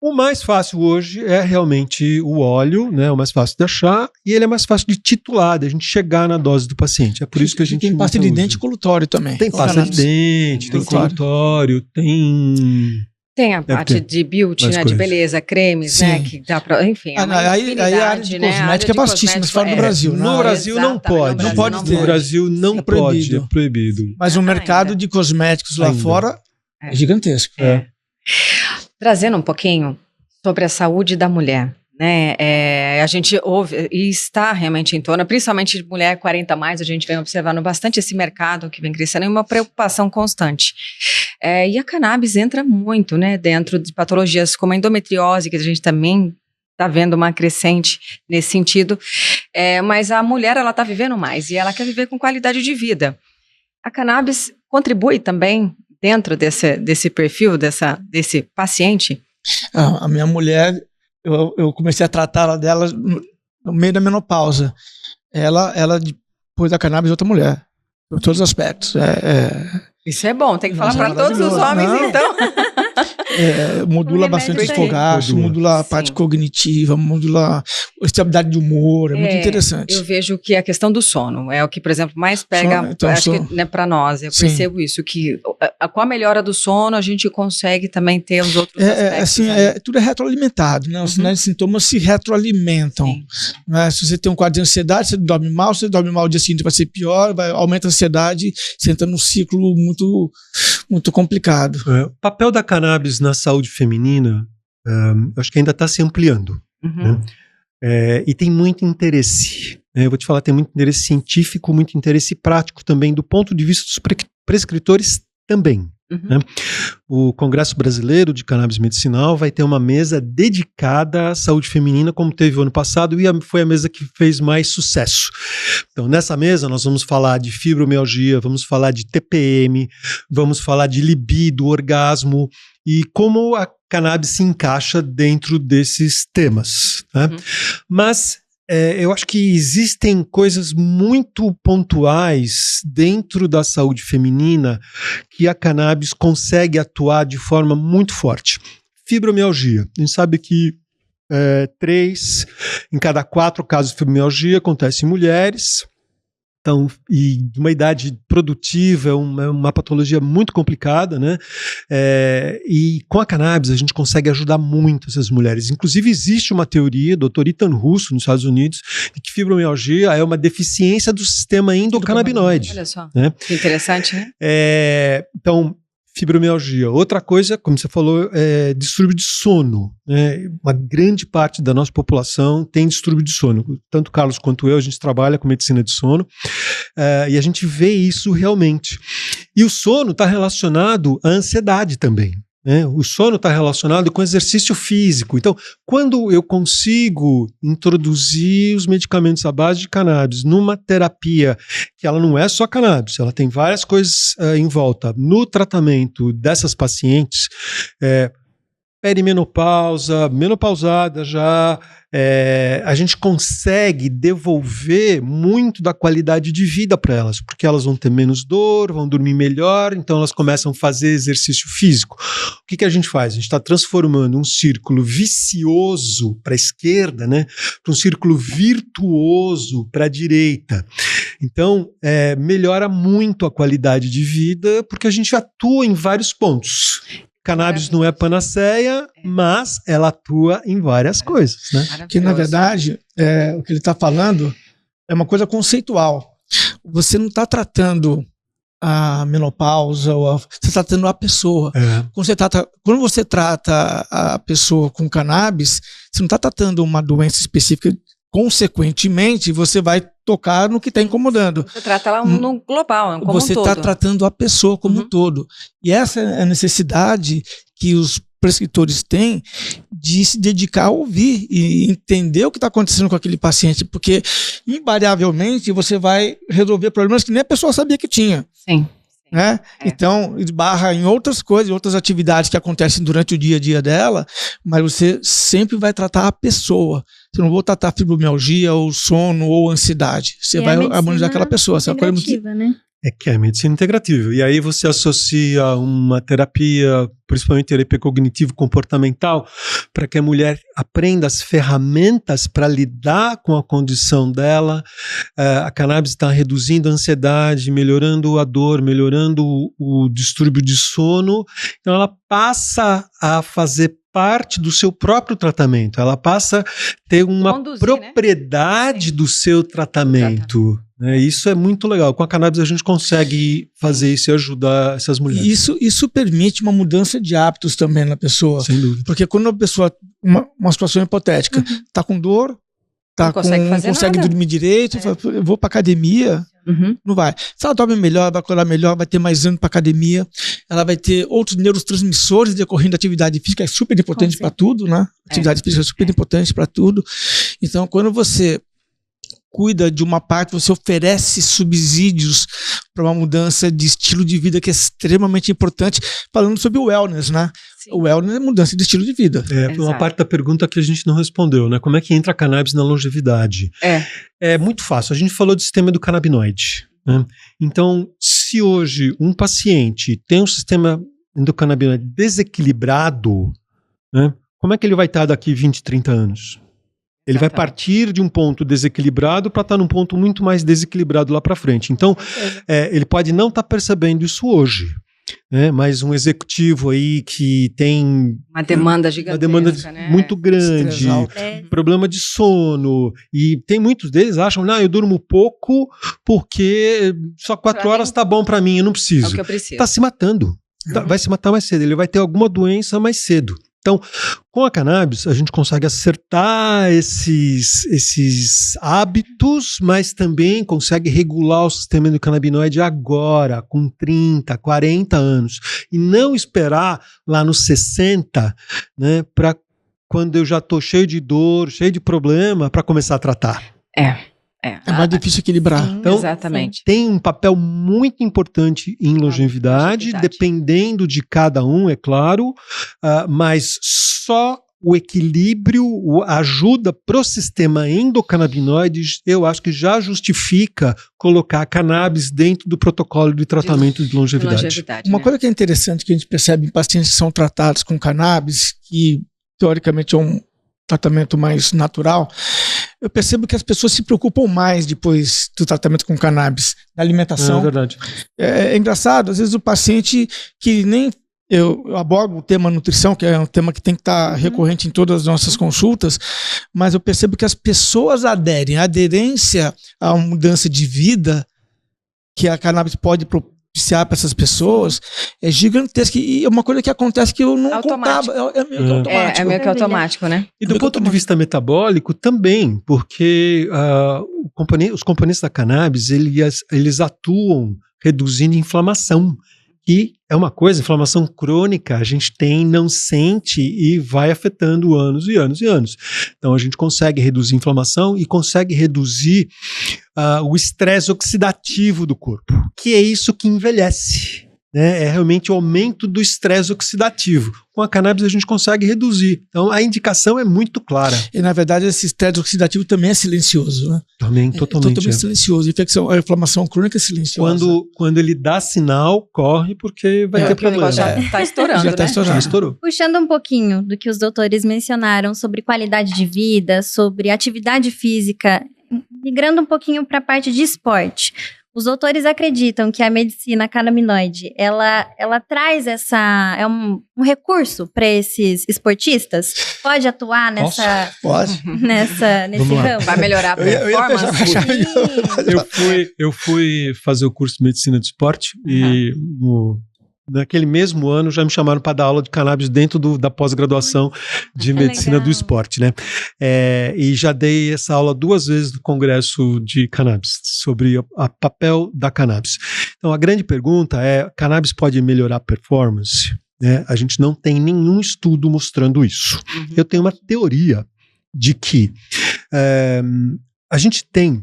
o mais fácil hoje é realmente o óleo, né? O mais fácil de achar e ele é mais fácil de titular, de a gente chegar na dose do paciente. É por isso que a gente tem pasta de dente e colutório também. Tem pasta de dente, tem colutório, Tem a parte de beauty, né, de beleza, cremes, sim, né, que dá pra, enfim, aí a área de cosmética é vastíssima, fora do Brasil, né? No Brasil não pode. Não pode ter. No Brasil não pode, é proibido. Mas o mercado de cosméticos lá fora é gigantesco. Trazendo um pouquinho sobre a saúde da mulher, né, a gente ouve e está realmente em torno, principalmente de mulher 40 a mais, a gente vem observando bastante esse mercado que vem crescendo e uma preocupação constante. E a cannabis entra muito, né, dentro de patologias como a endometriose, que a gente também está vendo uma crescente nesse sentido, mas a mulher, ela está vivendo mais e ela quer viver com qualidade de vida. A cannabis contribui também dentro desse perfil, desse paciente? A minha mulher, eu comecei a tratar dela no meio da menopausa. Ela depois da cannabis, é outra mulher, em todos os aspectos. Isso é bom, tem que falar para todos os homens, não. Então. Modula bastante o fogaço, modula a parte cognitiva, modula a estabilidade de humor, é muito interessante. Eu vejo que a questão do sono é o que, por exemplo, mais pega, então, acho que, né, para nós, eu percebo isso, que com a melhora do sono a gente consegue também ter os outros aspectos. Assim, tudo é retroalimentado, né? Os sinais e sintomas se retroalimentam. Né? Se você tem um quadro de ansiedade, você dorme mal o dia seguinte vai ser pior, aumenta a ansiedade, você entra num ciclo muito muito complicado. O papel da cannabis na saúde feminina, acho que ainda está se ampliando. Né? E tem muito interesse. Eu vou te falar, tem muito interesse científico, muito interesse prático também, do ponto de vista dos prescritores também. Né? O Congresso Brasileiro de Cannabis Medicinal vai ter uma mesa dedicada à saúde feminina, como teve o ano passado, e foi a mesa que fez mais sucesso. Então, nessa mesa, nós vamos falar de fibromialgia, vamos falar de TPM, vamos falar de libido, orgasmo, e como a cannabis se encaixa dentro desses temas. Né? Mas eu acho que existem coisas muito pontuais dentro da saúde feminina que a cannabis consegue atuar de forma muito forte. Fibromialgia. A gente sabe que 3 em cada 4 casos de fibromialgia acontecem em mulheres. Então, e de uma idade produtiva, é uma patologia muito complicada, né? E com a cannabis a gente consegue ajudar muito essas mulheres. Inclusive existe uma teoria, Dr. Ethan Russo, nos Estados Unidos, de que fibromialgia é uma deficiência do sistema endocannabinoide. Olha só, né? Que interessante, né? Então, fibromialgia. Outra coisa, como você falou, é distúrbio de sono. Né? Uma grande parte da nossa população tem distúrbio de sono. Tanto o Carlos quanto eu, a gente trabalha com medicina de sono e a gente vê isso realmente. E o sono está relacionado à ansiedade também. Né? O sono está relacionado com exercício físico. Então, quando eu consigo introduzir os medicamentos à base de cannabis numa terapia que ela não é só cannabis, ela tem várias coisas em volta no tratamento dessas pacientes, perimenopausa, menopausada já, a gente consegue devolver muito da qualidade de vida para elas, porque elas vão ter menos dor, vão dormir melhor, então elas começam a fazer exercício físico. O que a gente faz? A gente está transformando um círculo vicioso para a esquerda, né, para um círculo virtuoso para a direita. Então, melhora muito a qualidade de vida, porque a gente atua em vários pontos. Cannabis não é panaceia, mas ela atua em várias coisas, né? Que, na verdade, o que ele está falando é uma coisa conceitual. Você não está tratando a menopausa, você está tratando a pessoa. Quando você trata a pessoa com cannabis, você não está tratando uma doença específica. Consequentemente, você vai tocar no que está incomodando. Você trata ela no global, como você está tratando a pessoa como um todo. E essa é a necessidade que os prescritores têm de se dedicar a ouvir e entender o que está acontecendo com aquele paciente, porque invariavelmente você vai resolver problemas que nem a pessoa sabia que tinha. Sim. Né? Então, esbarra em outras coisas, em outras atividades que acontecem durante o dia a dia dela, mas você sempre vai tratar a pessoa. Você não vai tratar a fibromialgia, ou sono, ou ansiedade. Você vai harmonizar aquela pessoa. Né? Que é a medicina integrativa. E aí você associa uma terapia, principalmente terapia cognitivo-comportamental, para que a mulher aprenda as ferramentas para lidar com a condição dela. A cannabis está reduzindo a ansiedade, melhorando a dor, melhorando o distúrbio de sono. Então ela passa a fazer parte do seu próprio tratamento. Ela passa a ter uma propriedade, né, do seu tratamento. Isso é muito legal. Com a cannabis a gente consegue fazer isso e ajudar essas mulheres. Isso permite uma mudança de hábitos também na pessoa. Sem dúvida. Porque quando a pessoa, uma situação hipotética, está com dor, não consegue dormir direito, eu vou para academia, não vai. Se ela dorme melhor, vai acordar melhor, vai ter mais ânimo para academia, ela vai ter outros neurotransmissores decorrendo da atividade física, é super importante para tudo, né? Atividade física é super importante para tudo. Então, quando você cuida de uma parte, você oferece subsídios para uma mudança de estilo de vida que é extremamente importante, falando sobre o wellness, né? Sim. O wellness é mudança de estilo de vida. Foi uma parte da pergunta que a gente não respondeu, né? Como é que entra a cannabis na longevidade? É muito fácil. A gente falou do sistema endocannabinoide, né? Então, se hoje um paciente tem um sistema endocannabinoide desequilibrado, né? Como é que ele vai estar daqui 20, 30 anos? Ele vai partir de um ponto desequilibrado para estar num ponto muito mais desequilibrado lá para frente. Então, ele pode não estar percebendo isso hoje, né? Mas um executivo aí que tem uma demanda gigantesca, né? Muito grande, problema de sono, e tem muitos deles acham, eu durmo pouco porque só 4 horas está bom para mim, eu não preciso. É o que eu preciso. Está se matando. vai se matar mais cedo, ele vai ter alguma doença mais cedo. Então, com a cannabis, a gente consegue acertar esses hábitos, mas também consegue regular o sistema endocannabinoide agora, com 30, 40 anos. E não esperar lá nos 60, né, para quando eu já estou cheio de dor, cheio de problema, para começar a tratar. É mais difícil equilibrar. Sim, Então, exatamente. Tem um papel muito importante em longevidade, dependendo de cada um, é claro, mas só o equilíbrio, a ajuda para o sistema endocannabinoide, eu acho que já justifica colocar a cannabis dentro do protocolo de tratamento de longevidade. Uma né? coisa que é interessante que a gente percebe em pacientes que são tratados com cannabis, que teoricamente é um tratamento mais natural, eu percebo que as pessoas se preocupam mais depois do tratamento com cannabis, da alimentação. É verdade. É engraçado, às vezes o paciente que nem... Eu abordo o tema nutrição, que é um tema que tem que estar recorrente em todas as nossas consultas, mas eu percebo que as pessoas aderem. A aderência à mudança de vida que a cannabis pode propiciar para essas pessoas é gigantesca. E é uma coisa que acontece que eu não contava. É meio que automático. É meio que automático, né? E do ponto de vista metabólico também, porque os componentes da cannabis, eles atuam reduzindo inflamação, que é uma coisa, inflamação crônica, a gente não sente e vai afetando anos e anos e anos. Então a gente consegue reduzir inflamação e consegue reduzir o estresse oxidativo do corpo, que é isso que envelhece. Né? É realmente o aumento do estresse oxidativo. Com a cannabis a gente consegue reduzir. Então a indicação é muito clara. E na verdade esse estresse oxidativo também é silencioso, né? Também, totalmente. Silencioso. A inflamação crônica é silenciosa. Quando ele dá sinal, corre porque vai ter problema. Já está estourando, Já tá né? estourando. Já estourou. Puxando um pouquinho do que os doutores mencionaram sobre qualidade de vida, sobre atividade física, migrando um pouquinho para a parte de esporte. Os doutores acreditam que a medicina canabinoide, ela traz um recurso para esses esportistas? Ppode atuar nessa... Pode. Nesse ramo? Vai melhorar a performance? Eu fui fazer o curso de medicina do esporte e naquele mesmo ano já me chamaram para dar aula de cannabis dentro da pós-graduação de medicina do esporte, né? E já dei essa aula 2 vezes no congresso de cannabis, sobre o papel da cannabis. Então a grande pergunta é, cannabis pode melhorar a performance? Né? A gente não tem nenhum estudo mostrando isso. Eu tenho uma teoria de que a gente tem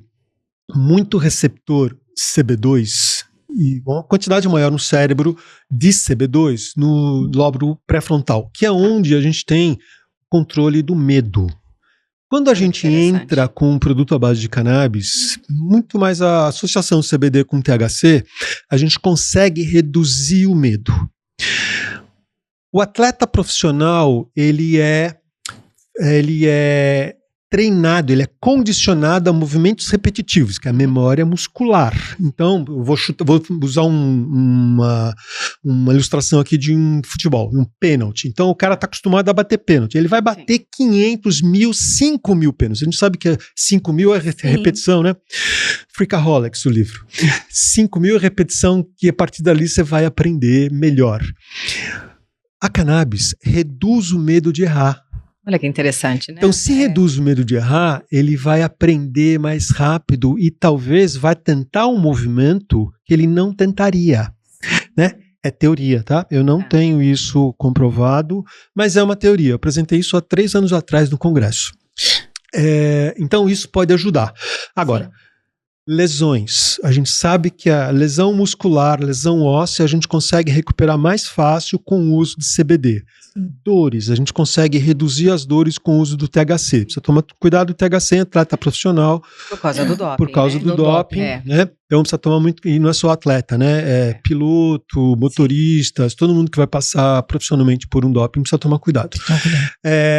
muito receptor CB2 e uma quantidade maior no cérebro de CB2 no lóbulo pré-frontal, que é onde a gente tem controle do medo. Quando a gente entra com um produto à base de cannabis, muito mais a associação CBD com THC, a gente consegue reduzir o medo. O atleta profissional, ele é treinado, ele é condicionado a movimentos repetitivos, que é a memória muscular. Então, eu vou usar uma ilustração aqui de um futebol, um pênalti. Então, o cara está acostumado a bater pênalti. Ele vai bater 500 mil, 5 mil pênaltis. A gente sabe que 5 mil é repetição, né? Freakaholics, o livro. 5 mil é repetição, que a partir dali você vai aprender melhor. A cannabis reduz o medo de errar. Olha que interessante, né? Então, se reduz o medo de errar, ele vai aprender mais rápido e talvez vai tentar um movimento que ele não tentaria, né? É teoria, tá? Eu não tenho isso comprovado, mas é uma teoria. Eu apresentei isso há 3 anos atrás no congresso. Então, isso pode ajudar. Agora, lesões. A gente sabe que a lesão muscular, lesão óssea, a gente consegue recuperar mais fácil com o uso de CBD. Dores, a gente consegue reduzir as dores com o uso do THC. Precisa tomar cuidado do THC em atleta profissional. Por causa do doping. Por causa do doping, né? Então precisa tomar muito, e não é só atleta, né? Piloto, motoristas, todo mundo que vai passar profissionalmente por um doping precisa tomar cuidado.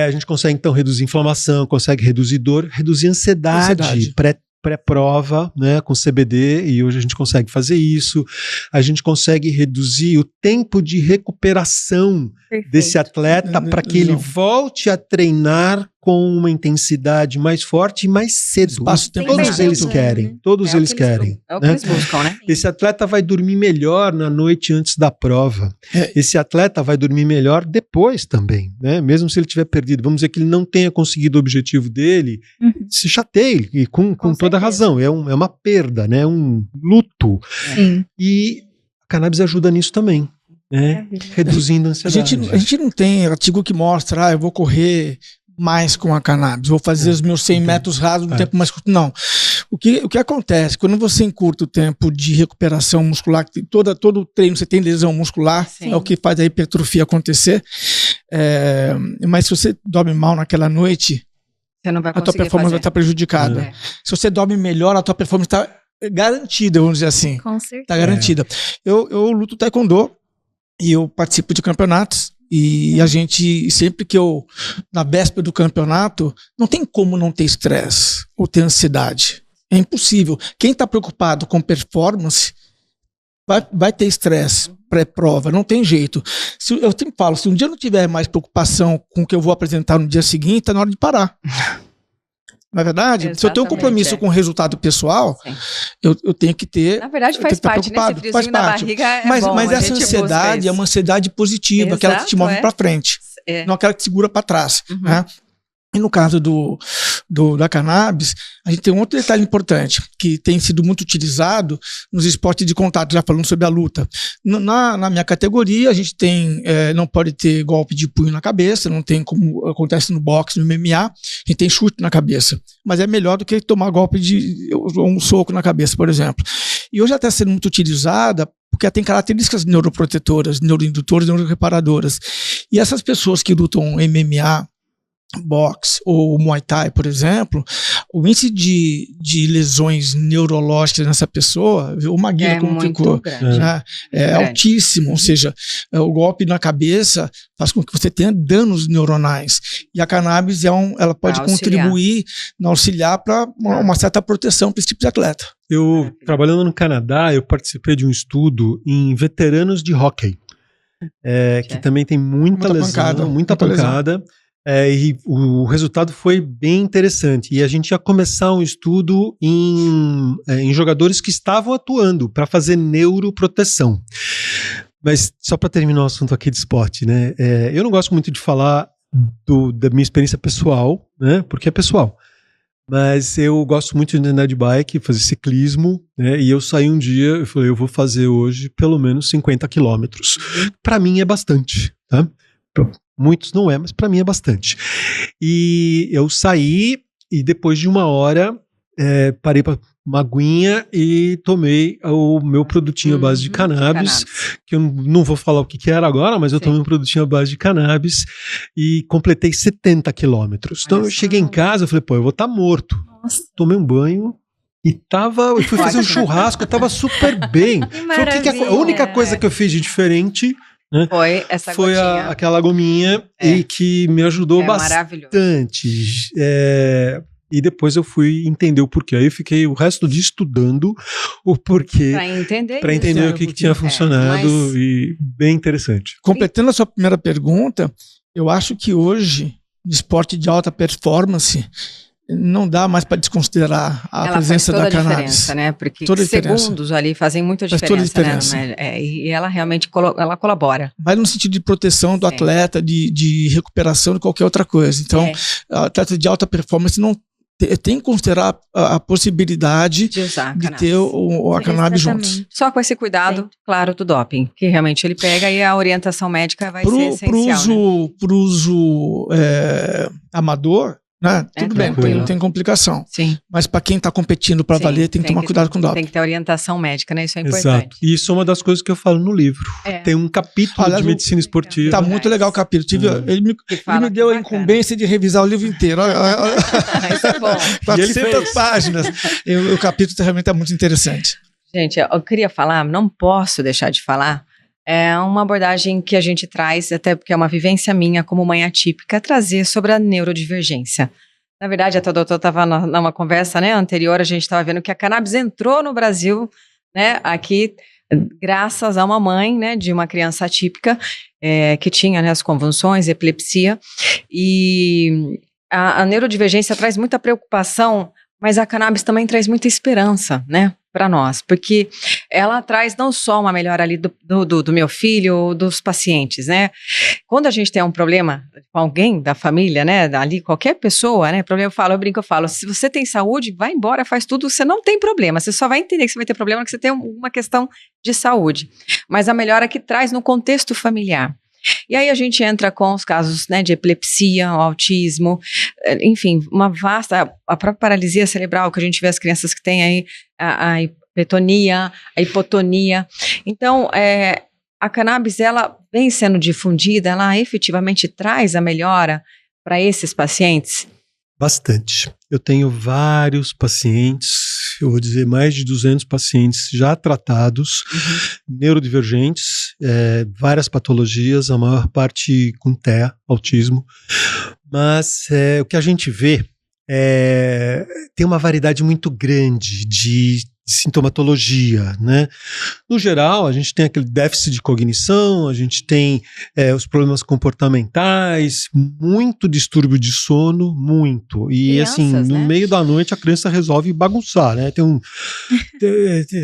A gente consegue então reduzir inflamação, consegue reduzir dor, reduzir ansiedade. Pré-prova, né, com CBD, e hoje a gente consegue fazer isso. A gente consegue reduzir o tempo de recuperação desse atleta para que ele volte a treinar com uma intensidade mais forte e mais cedo. Espaço-tempo Todos eles querem. Todos eles querem. É o que eles buscam, né? Esse atleta vai dormir melhor na noite antes da prova. Esse atleta vai dormir melhor depois também, né? Mesmo se ele tiver perdido. Vamos dizer que ele não tenha conseguido o objetivo dele, se chateia, e com toda a razão. É uma perda, né? Um luto. Sim. E a cannabis ajuda nisso também, né? Reduzindo a ansiedade. A gente não tem artigo que mostra, eu vou correr mais com a cannabis, vou fazer os meus 100 metros rasos no tempo mais curto. Não. O que acontece? Quando você encurta o tempo de recuperação muscular, todo treino você tem lesão muscular, é o que faz a hipertrofia acontecer. Mas se você dorme mal naquela noite, você não vai a tua performance vai estar prejudicada. Se você dorme melhor, a tua performance está garantida, vamos dizer assim. Com certeza. Está garantida. Eu luto taekwondo e eu participo de campeonatos. E a gente, sempre que na véspera do campeonato, não tem como não ter estresse ou ter ansiedade. É impossível. Quem está preocupado com performance vai ter estresse pré-prova, não tem jeito. Eu sempre falo, se um dia eu não tiver mais preocupação com o que eu vou apresentar no dia seguinte, tá na hora de parar. Não é verdade? Exatamente, se eu tenho um compromisso com o resultado pessoal, eu tenho que ter. Na verdade, faz parte, né? Esse friozinho na barriga é bom, mas essa ansiedade é uma ansiedade positiva, aquela que te move para frente, não aquela que te segura para trás. Né? E no caso da cannabis, a gente tem um outro detalhe importante, que tem sido muito utilizado nos esportes de contato, já falando sobre a luta. Na minha categoria, a gente tem, não pode ter golpe de punho na cabeça, não tem como acontece no boxe, no MMA, a gente tem chute na cabeça. Mas é melhor do que tomar golpe de um soco na cabeça, por exemplo. E hoje está sendo muito utilizada porque ela tem características neuroprotetoras, neuroindutoras, neuroreparadoras. E essas pessoas que lutam MMA, boxe ou Muay Thai, por exemplo, o índice de lesões neurológicas nessa pessoa, o Maguila como ficou, né, é altíssimo, ou seja, o golpe na cabeça faz com que você tenha danos neuronais, e a cannabis ela pode contribuir, auxiliar para uma certa proteção para esse tipo de atleta. Eu, trabalhando no Canadá, eu participei de um estudo em veteranos de hóquei, que também tem muita lesão, muita pancada. E o resultado foi bem interessante. E a gente ia começar um estudo em jogadores que estavam atuando para fazer neuroproteção. Mas só para terminar o assunto aqui de esporte, né? Eu não gosto muito de falar da minha experiência pessoal, né? Porque é pessoal. Mas eu gosto muito de andar de bike, fazer ciclismo, né? E eu saí um dia e falei, eu vou fazer hoje pelo menos 50 quilômetros. Para mim é bastante, tá? Muitos não mas para mim é bastante. E eu saí e depois de uma hora parei para uma aguinha e tomei o meu produtinho à base de cannabis, que eu não vou falar o que era agora, mas eu tomei um produtinho à base de cannabis e completei 70 quilômetros. Então eu cheguei em casa e falei, eu vou estar morto. Nossa. Tomei um banho e eu fui fazer um churrasco, eu tava super bem. Foi a única coisa que eu fiz de diferente, né? Foi essa gotinha. Aquela gominha e que me ajudou bastante. E depois eu fui entender o porquê. Aí eu fiquei o resto do dia estudando o porquê. Para entender o que tinha funcionado. E bem interessante. Completando a sua primeira pergunta, eu acho que hoje, no esporte de alta performance, não dá mais para desconsiderar a presença da cannabis. Diferença, né? Porque segundos ali fazem muita diferença. Né? E ela realmente ela colabora. Vai no sentido de proteção do atleta, de recuperação de qualquer outra coisa. Então, atleta de alta performance não tem que considerar a possibilidade de ter a cannabis juntos. Só com esse cuidado, claro, do doping, que realmente ele pega e a orientação médica vai ser essencial. Para o uso amador, né? Tudo bem, não tem complicação. Sim. Mas para quem está competindo para valer, tem que tomar cuidado com o doping. Tem que ter orientação médica, né? Isso é importante. Exato. E isso é uma das coisas que eu falo no livro. Tem um capítulo de medicina esportiva. Tá muito legal o capítulo. Ele me deu a incumbência de revisar o livro inteiro. Isso é bom. 400 páginas. O capítulo realmente é muito interessante. Gente, eu queria falar, não posso deixar de falar. É uma abordagem que a gente traz, até porque é uma vivência minha como mãe atípica, trazer sobre a neurodivergência. Na verdade, até o doutor estava numa conversa, né, anterior, a gente estava vendo que a cannabis entrou no Brasil, né, aqui, graças a uma mãe, né, de uma criança atípica, que tinha, né, as convulsões, epilepsia, e a neurodivergência traz muita preocupação Mas a cannabis também traz muita esperança, né, para nós, porque ela traz não só uma melhora ali do meu filho ou dos pacientes, né? Quando a gente tem um problema com alguém da família, né, ali qualquer pessoa, né, problema, eu brinco, se você tem saúde, vai embora, faz tudo, você não tem problema, você só vai entender que você vai ter problema que você tem uma questão de saúde, mas a melhora que traz no contexto familiar. E aí a gente entra com os casos, né, de epilepsia, autismo, enfim, uma vasta, a própria paralisia cerebral que a gente vê as crianças que têm aí, a hipertonia, a hipotonia. Então, a cannabis, ela vem sendo difundida, ela efetivamente traz a melhora para esses pacientes? Bastante. Eu tenho vários pacientes, eu vou dizer mais de 200 pacientes já tratados, neurodivergentes, várias patologias, a maior parte com TEA, autismo, mas o que a gente vê tem uma variedade muito grande de sintomatologia, né? No geral, a gente tem aquele déficit de cognição, a gente tem os problemas comportamentais, muito distúrbio de sono, muito. E crianças, assim, no meio da noite a criança resolve bagunçar, né? Tem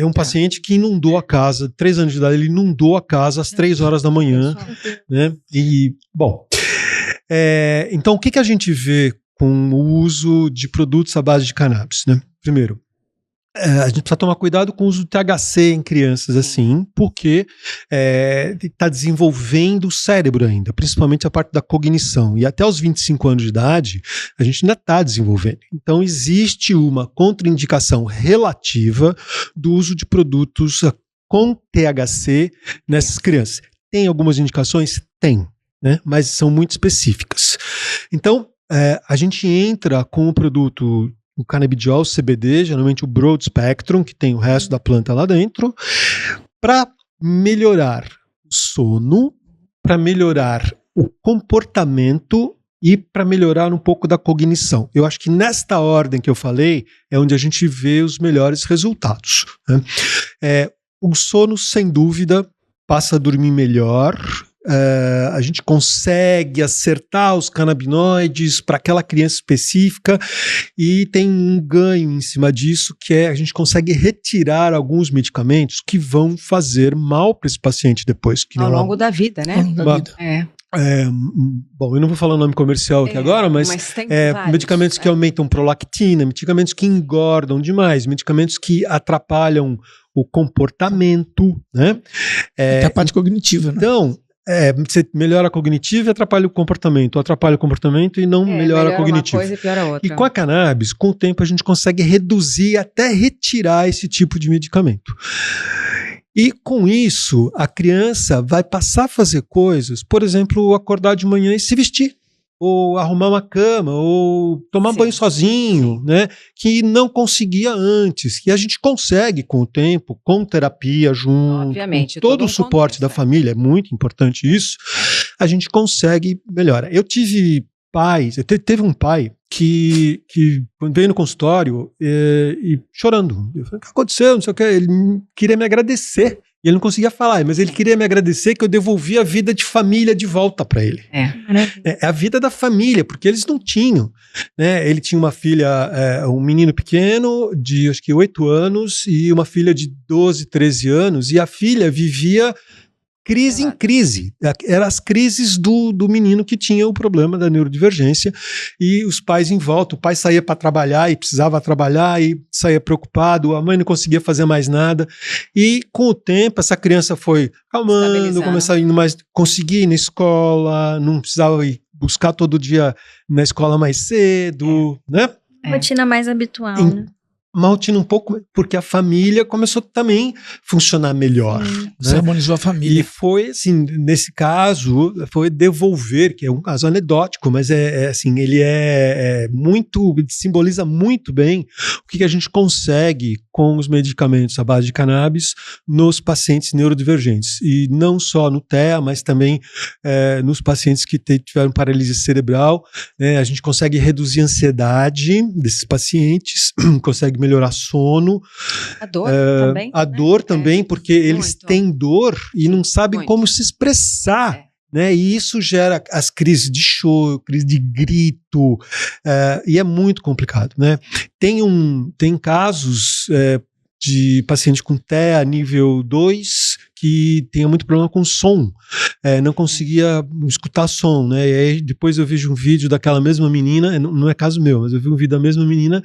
um paciente que inundou a casa, 3 anos de idade, ele inundou a casa às 3 horas da manhã, né? E, bom, então o que a gente vê com o uso de produtos à base de cannabis, né? Primeiro, a gente precisa tomar cuidado com o uso do THC em crianças, assim, porque está desenvolvendo o cérebro ainda, principalmente a parte da cognição. E até os 25 anos de idade, a gente ainda está desenvolvendo. Então, existe uma contraindicação relativa do uso de produtos com THC nessas crianças. Tem algumas indicações? Tem, né? Mas são muito específicas. Então, a gente entra com o produto, o canabidiol, CBD, geralmente o broad spectrum, que tem o resto da planta lá dentro, para melhorar o sono, para melhorar o comportamento e para melhorar um pouco da cognição. Eu acho que nesta ordem que eu falei é onde a gente vê os melhores resultados, né? O sono, sem dúvida, passa a dormir melhor. A gente consegue acertar os canabinoides para aquela criança específica e tem um ganho em cima disso, que a gente consegue retirar alguns medicamentos que vão fazer mal para esse paciente depois. Que ao longo da vida, né? Bom, eu não vou falar o nome comercial aqui agora, mas tem medicamentos que aumentam prolactina, medicamentos que engordam demais, medicamentos que atrapalham o comportamento, né? Até a parte cognitiva, né? Então, você melhora a cognitiva e atrapalha o comportamento, ou atrapalha o comportamento e não melhora a cognitiva. Uma coisa e piora a outra. E com a cannabis, com o tempo a gente consegue reduzir até retirar esse tipo de medicamento. E com isso, a criança vai passar a fazer coisas, por exemplo, acordar de manhã e se vestir, ou arrumar uma cama, ou tomar banho sozinho, né? Que não conseguia antes, que a gente consegue com o tempo, com terapia junto, obviamente, com todo o suporte da família, é muito importante isso, a gente consegue melhorar. Eu tive pais, teve um pai que veio no consultório e chorando. Eu falei, o que aconteceu? Não sei o que. Ele queria me agradecer. E ele não conseguia falar, mas ele queria me agradecer que eu devolvi a vida de família de volta para ele. É a vida da família, porque eles não tinham, né? Ele tinha uma filha, um menino pequeno de acho que 8 anos e uma filha de 12, 13 anos, e a filha vivia crise em crise. Eram as crises do menino que tinha o problema da neurodivergência e os pais em volta. O pai saía para trabalhar e precisava trabalhar e saía preocupado, a mãe não conseguia fazer mais nada. E com o tempo essa criança foi calmando, começava a ir mais, conseguia ir na escola, não precisava ir buscar todo dia na escola mais cedo, né? Rotina mais habitual, né? Uma rotina um pouco, porque a família começou também a funcionar melhor. Né? Você harmonizou a família. E foi, assim, nesse caso, foi devolver, que é um caso anedótico, mas assim, ele simboliza muito bem o que a gente consegue com os medicamentos à base de cannabis nos pacientes neurodivergentes. E não só no TEA, mas também nos pacientes que tiveram paralisia cerebral, né? A gente consegue reduzir a ansiedade desses pacientes, consegue melhorar sono. A dor também. A dor também, porque eles têm dor e não sabem como se expressar. né? E isso gera as crises de choro, crise de grito, e é muito complicado, né? Tem casos de paciente com TEA nível 2 que tinha muito problema com som, não conseguia escutar som, né? E aí depois eu vejo um vídeo daquela mesma menina, não é caso meu, mas eu vi um vídeo da mesma menina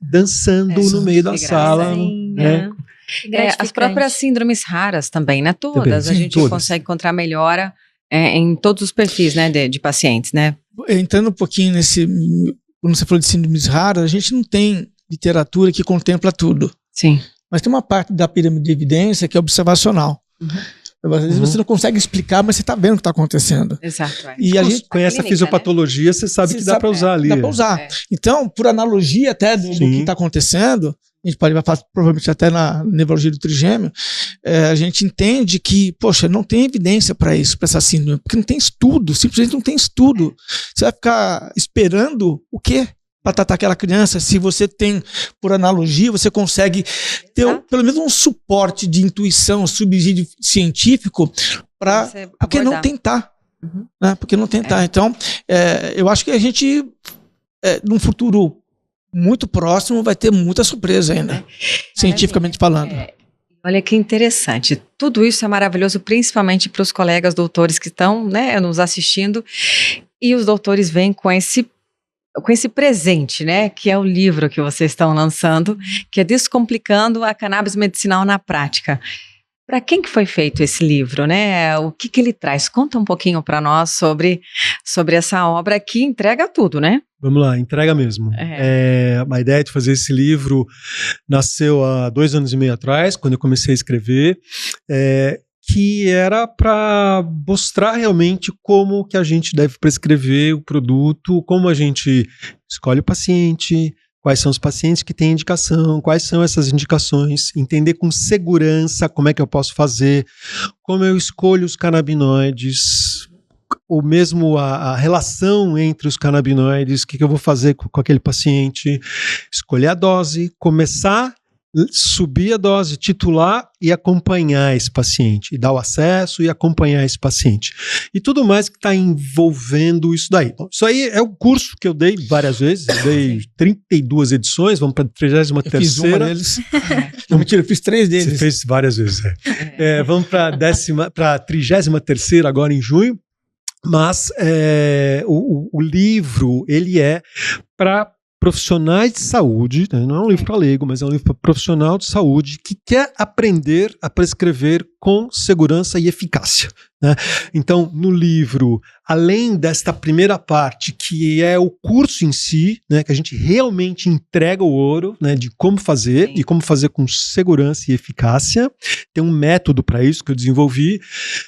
dançando no meio da sala, né? As próprias síndromes raras também, né? Todas, também, a gente todas. consegue encontrar melhora em todos os perfis, né, de pacientes, né? Entrando um pouquinho quando você falou de síndromes raras, a gente não tem literatura que contempla tudo. Sim. Mas tem uma parte da pirâmide de evidência que é observacional. Às vezes você não consegue explicar, mas você está vendo o que está acontecendo. Exato. E a gente conhece a fisiopatologia, você sabe que dá para usar ali. Dá para usar. Então, por analogia até do que está acontecendo, a gente vai falar provavelmente até na neurologia do trigêmeo, a gente entende que, poxa, não tem evidência para isso, para essa síndrome, porque não tem estudo, simplesmente não tem estudo. Você vai ficar esperando o quê? Para tratar aquela criança, se você tem, por analogia, você consegue ter pelo menos um suporte de intuição, subsídio científico, porque não tentar. Né? Porque não tentar. Então, eu acho que a gente, num futuro muito próximo, vai ter muita surpresa ainda, cientificamente falando. Olha que interessante. Tudo isso é maravilhoso, principalmente para os colegas doutores que estão, né, nos assistindo, e os doutores vêm com esse presente, né, que é o livro que vocês estão lançando, que é Descomplicando a Cannabis Medicinal na Prática. Para quem que foi feito esse livro, né? O que ele traz? Conta um pouquinho para nós sobre essa obra que entrega tudo, né? Vamos lá, entrega mesmo. A ideia de fazer esse livro nasceu há 2 anos e meio atrás, quando eu comecei a escrever, que era para mostrar realmente como que a gente deve prescrever o produto, como a gente escolhe o paciente, quais são os pacientes que têm indicação, quais são essas indicações, entender com segurança como é que eu posso fazer, como eu escolho os canabinoides, ou mesmo a relação entre os canabinoides, o que eu vou fazer com aquele paciente, escolher a dose, começar subir a dose, titular e acompanhar esse paciente, e dar o acesso e acompanhar esse paciente. E tudo mais que está envolvendo isso daí. Bom, isso aí é o curso que eu dei várias vezes, eu dei 32 edições, vamos para a 33ª. Fiz uma deles. Não, mentira, eu fiz 3 deles. Você fez várias vezes, vamos para a 33ª agora em junho, mas o livro, ele é para profissionais de saúde, né? Não é um livro para leigo, mas é um livro para profissional de saúde que quer aprender a prescrever com segurança e eficácia, né? Então, no livro, além desta primeira parte, que é o curso em si, né, que a gente realmente entrega o ouro, né, de como fazer e como fazer com segurança e eficácia, tem um método para isso que eu desenvolvi.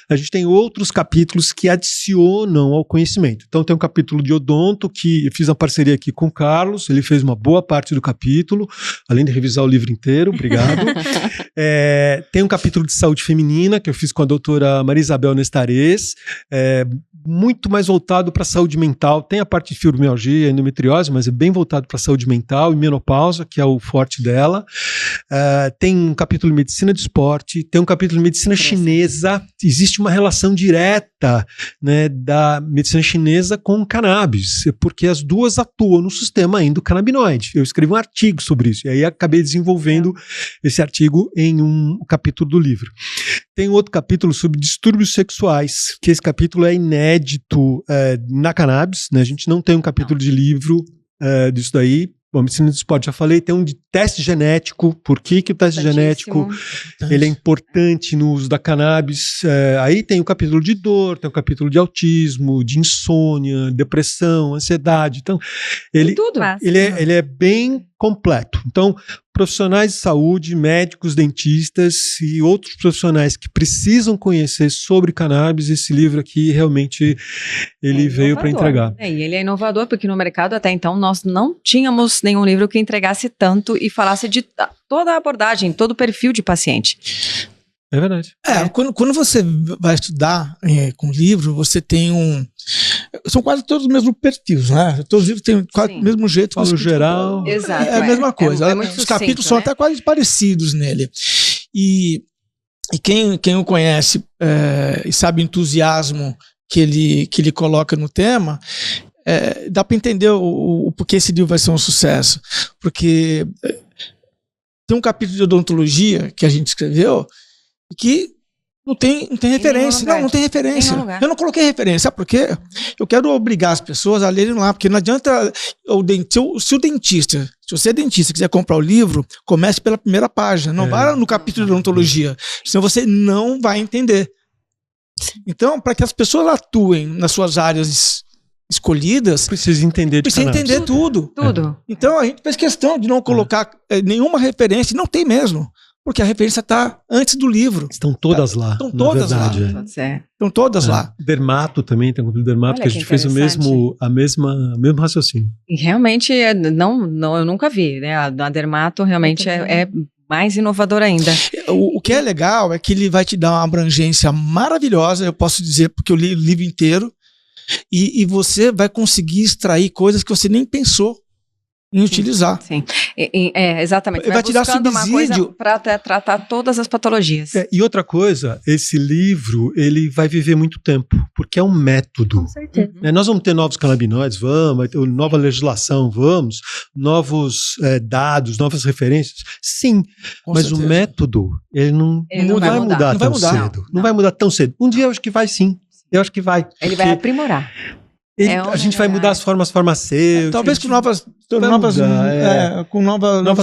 A gente tem outros capítulos que adicionam ao conhecimento. Então, tem um capítulo de odonto que eu fiz uma parceria aqui com o Carlos, ele fez uma boa parte do capítulo, além de revisar o livro inteiro, obrigado. Tem um capítulo de saúde feminina que eu fiz com a doutora Maria Isabel Nestares, muito mais voltado para a saúde mental. Tem a parte de fibromialgia, endometriose, mas é bem voltado para a saúde mental e menopausa, que é o forte dela. Tem um capítulo de medicina de esporte, tem um capítulo de medicina chinesa. Existe uma relação direta, né, da medicina chinesa com o cannabis, porque as duas atuam no sistema endocannabinoide. Eu escrevi um artigo sobre isso, e aí acabei desenvolvendo esse artigo em um capítulo do livro. Tem outro capítulo sobre distúrbios sexuais, que esse capítulo é inédito na cannabis, né? A gente não tem um capítulo de livro disso daí. Bom, medicina do esporte, já falei, tem um de teste genético. Por que o teste genético ele é importante no uso da cannabis? Aí tem o capítulo de dor, tem o capítulo de autismo, de insônia, depressão, ansiedade. Então, ele é bem completo. Então, profissionais de saúde, médicos, dentistas e outros profissionais que precisam conhecer sobre cannabis, esse livro aqui realmente ele veio para entregar. E ele é inovador, porque no mercado até então nós não tínhamos nenhum livro que entregasse tanto e falasse de toda a abordagem, todo o perfil de paciente. É verdade. Quando você vai estudar com livro, você tem são quase todos os mesmos perfis, né? Todos os livros têm quase o mesmo jeito. Falo geral. Exato. É a mesma coisa. Os capítulos são até quase parecidos nele. E E quem o conhece e sabe o entusiasmo que ele coloca no tema, dá para entender o porquê esse livro vai ser um sucesso. Porque tem um capítulo de odontologia que a gente escreveu que não tem referência. Não tem referência. Eu não coloquei referência. Sabe por quê? Eu quero obrigar as pessoas a lerem lá, porque não adianta se você é dentista e quiser comprar o livro, comece pela primeira página. Não vá no capítulo de odontologia, senão você não vai entender. Então, para que as pessoas atuem nas suas áreas escolhidas, precisa entender tudo. Então, a gente fez questão de não colocar nenhuma referência, não tem mesmo. Porque a referência está antes do livro. Estão todas lá. Estão todas lá. Estão todas lá. Dermato também, tem um dermato que a gente fez o mesmo raciocínio. E realmente, eu nunca vi, né? A Dermato realmente é mais inovador ainda. O que é legal é que ele vai te dar uma abrangência maravilhosa, eu posso dizer, porque eu li o livro inteiro, e você vai conseguir extrair coisas que você nem pensou em utilizar. Sim, exatamente. Vai te dar subsídio para tratar todas as patologias. E outra coisa, esse livro ele vai viver muito tempo, porque é um método. Com certeza. Nós vamos ter novos canabinoides, vai ter nova legislação, novos dados, novas referências. Sim, mas o método ele não vai mudar tão cedo. Não vai mudar tão cedo. Um dia eu acho que vai sim. Eu acho que vai. Ele vai aprimorar. A gente vai mudar as formas farmacêuticas. Talvez com novas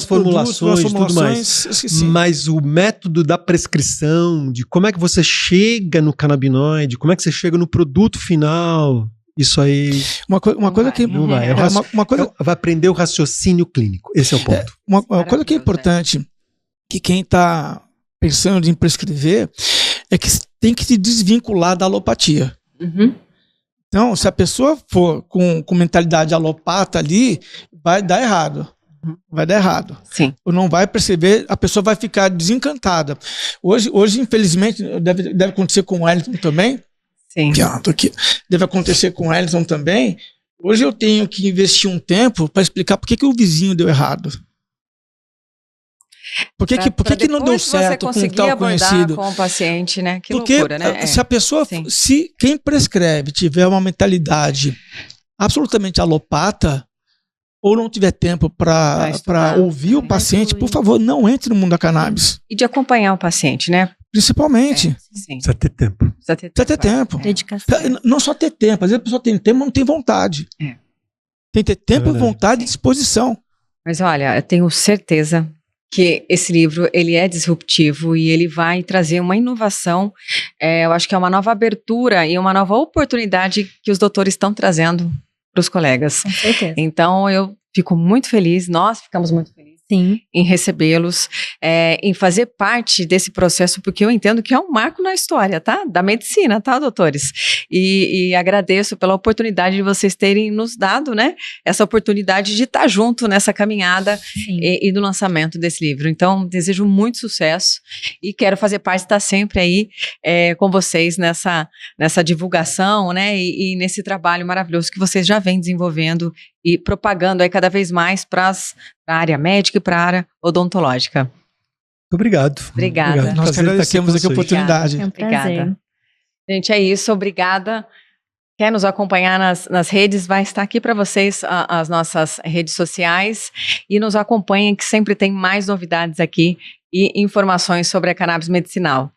formulações e tudo mais. Mas o método da prescrição, de como é que você chega no canabinoide, como é que você chega no produto final, isso aí... Uma coisa que... Não vai. Vai aprender o raciocínio clínico. Esse é o ponto. Uma coisa que é importante, que quem está pensando em prescrever, é que tem que se desvincular da alopatia. Então, se a pessoa for com mentalidade alopata ali, vai dar errado. Vai dar errado. Sim. Ou não vai perceber, a pessoa vai ficar desencantada. Hoje infelizmente, deve acontecer com o Wellington também. Sim. Deve acontecer com o Wellington também. Hoje eu tenho que investir um tempo para explicar por que o vizinho deu errado. Por que não deu certo com tal conhecido? Com o paciente, né? Que porque loucura, né? Se a pessoa, se quem prescreve tiver uma mentalidade absolutamente alopata, ou não tiver tempo para ouvir o paciente, por favor, não entre no mundo da cannabis. E de acompanhar o paciente, né? Principalmente. Precisa ter tempo. Precisa ter tempo. Dedicação. Não só ter tempo, às vezes a pessoa tem tempo, mas não tem vontade. Tem que ter tempo, vontade e disposição. Mas olha, eu tenho certeza que esse livro, ele é disruptivo e ele vai trazer uma inovação, eu acho que é uma nova abertura e uma nova oportunidade que os doutores estão trazendo para os colegas. Com certeza. Então, eu fico muito feliz, nós ficamos muito felizes. Sim. Em recebê-los, em fazer parte desse processo, porque eu entendo que é um marco na história, tá? Da medicina, tá, doutores? E agradeço pela oportunidade de vocês terem nos dado, né? Essa oportunidade de estar junto nessa caminhada e do lançamento desse livro. Então, desejo muito sucesso e quero fazer parte, estar sempre aí com vocês nessa divulgação, né? E nesse trabalho maravilhoso que vocês já vêm desenvolvendo e propagando aí cada vez mais para a área médica e para a área odontológica. Obrigado. Obrigada. Nós que agradecemos aqui a oportunidade. Obrigada. Gente, é isso. Obrigada. Quer nos acompanhar nas redes? Vai estar aqui para vocês as nossas redes sociais e nos acompanhem que sempre tem mais novidades aqui e informações sobre a cannabis medicinal.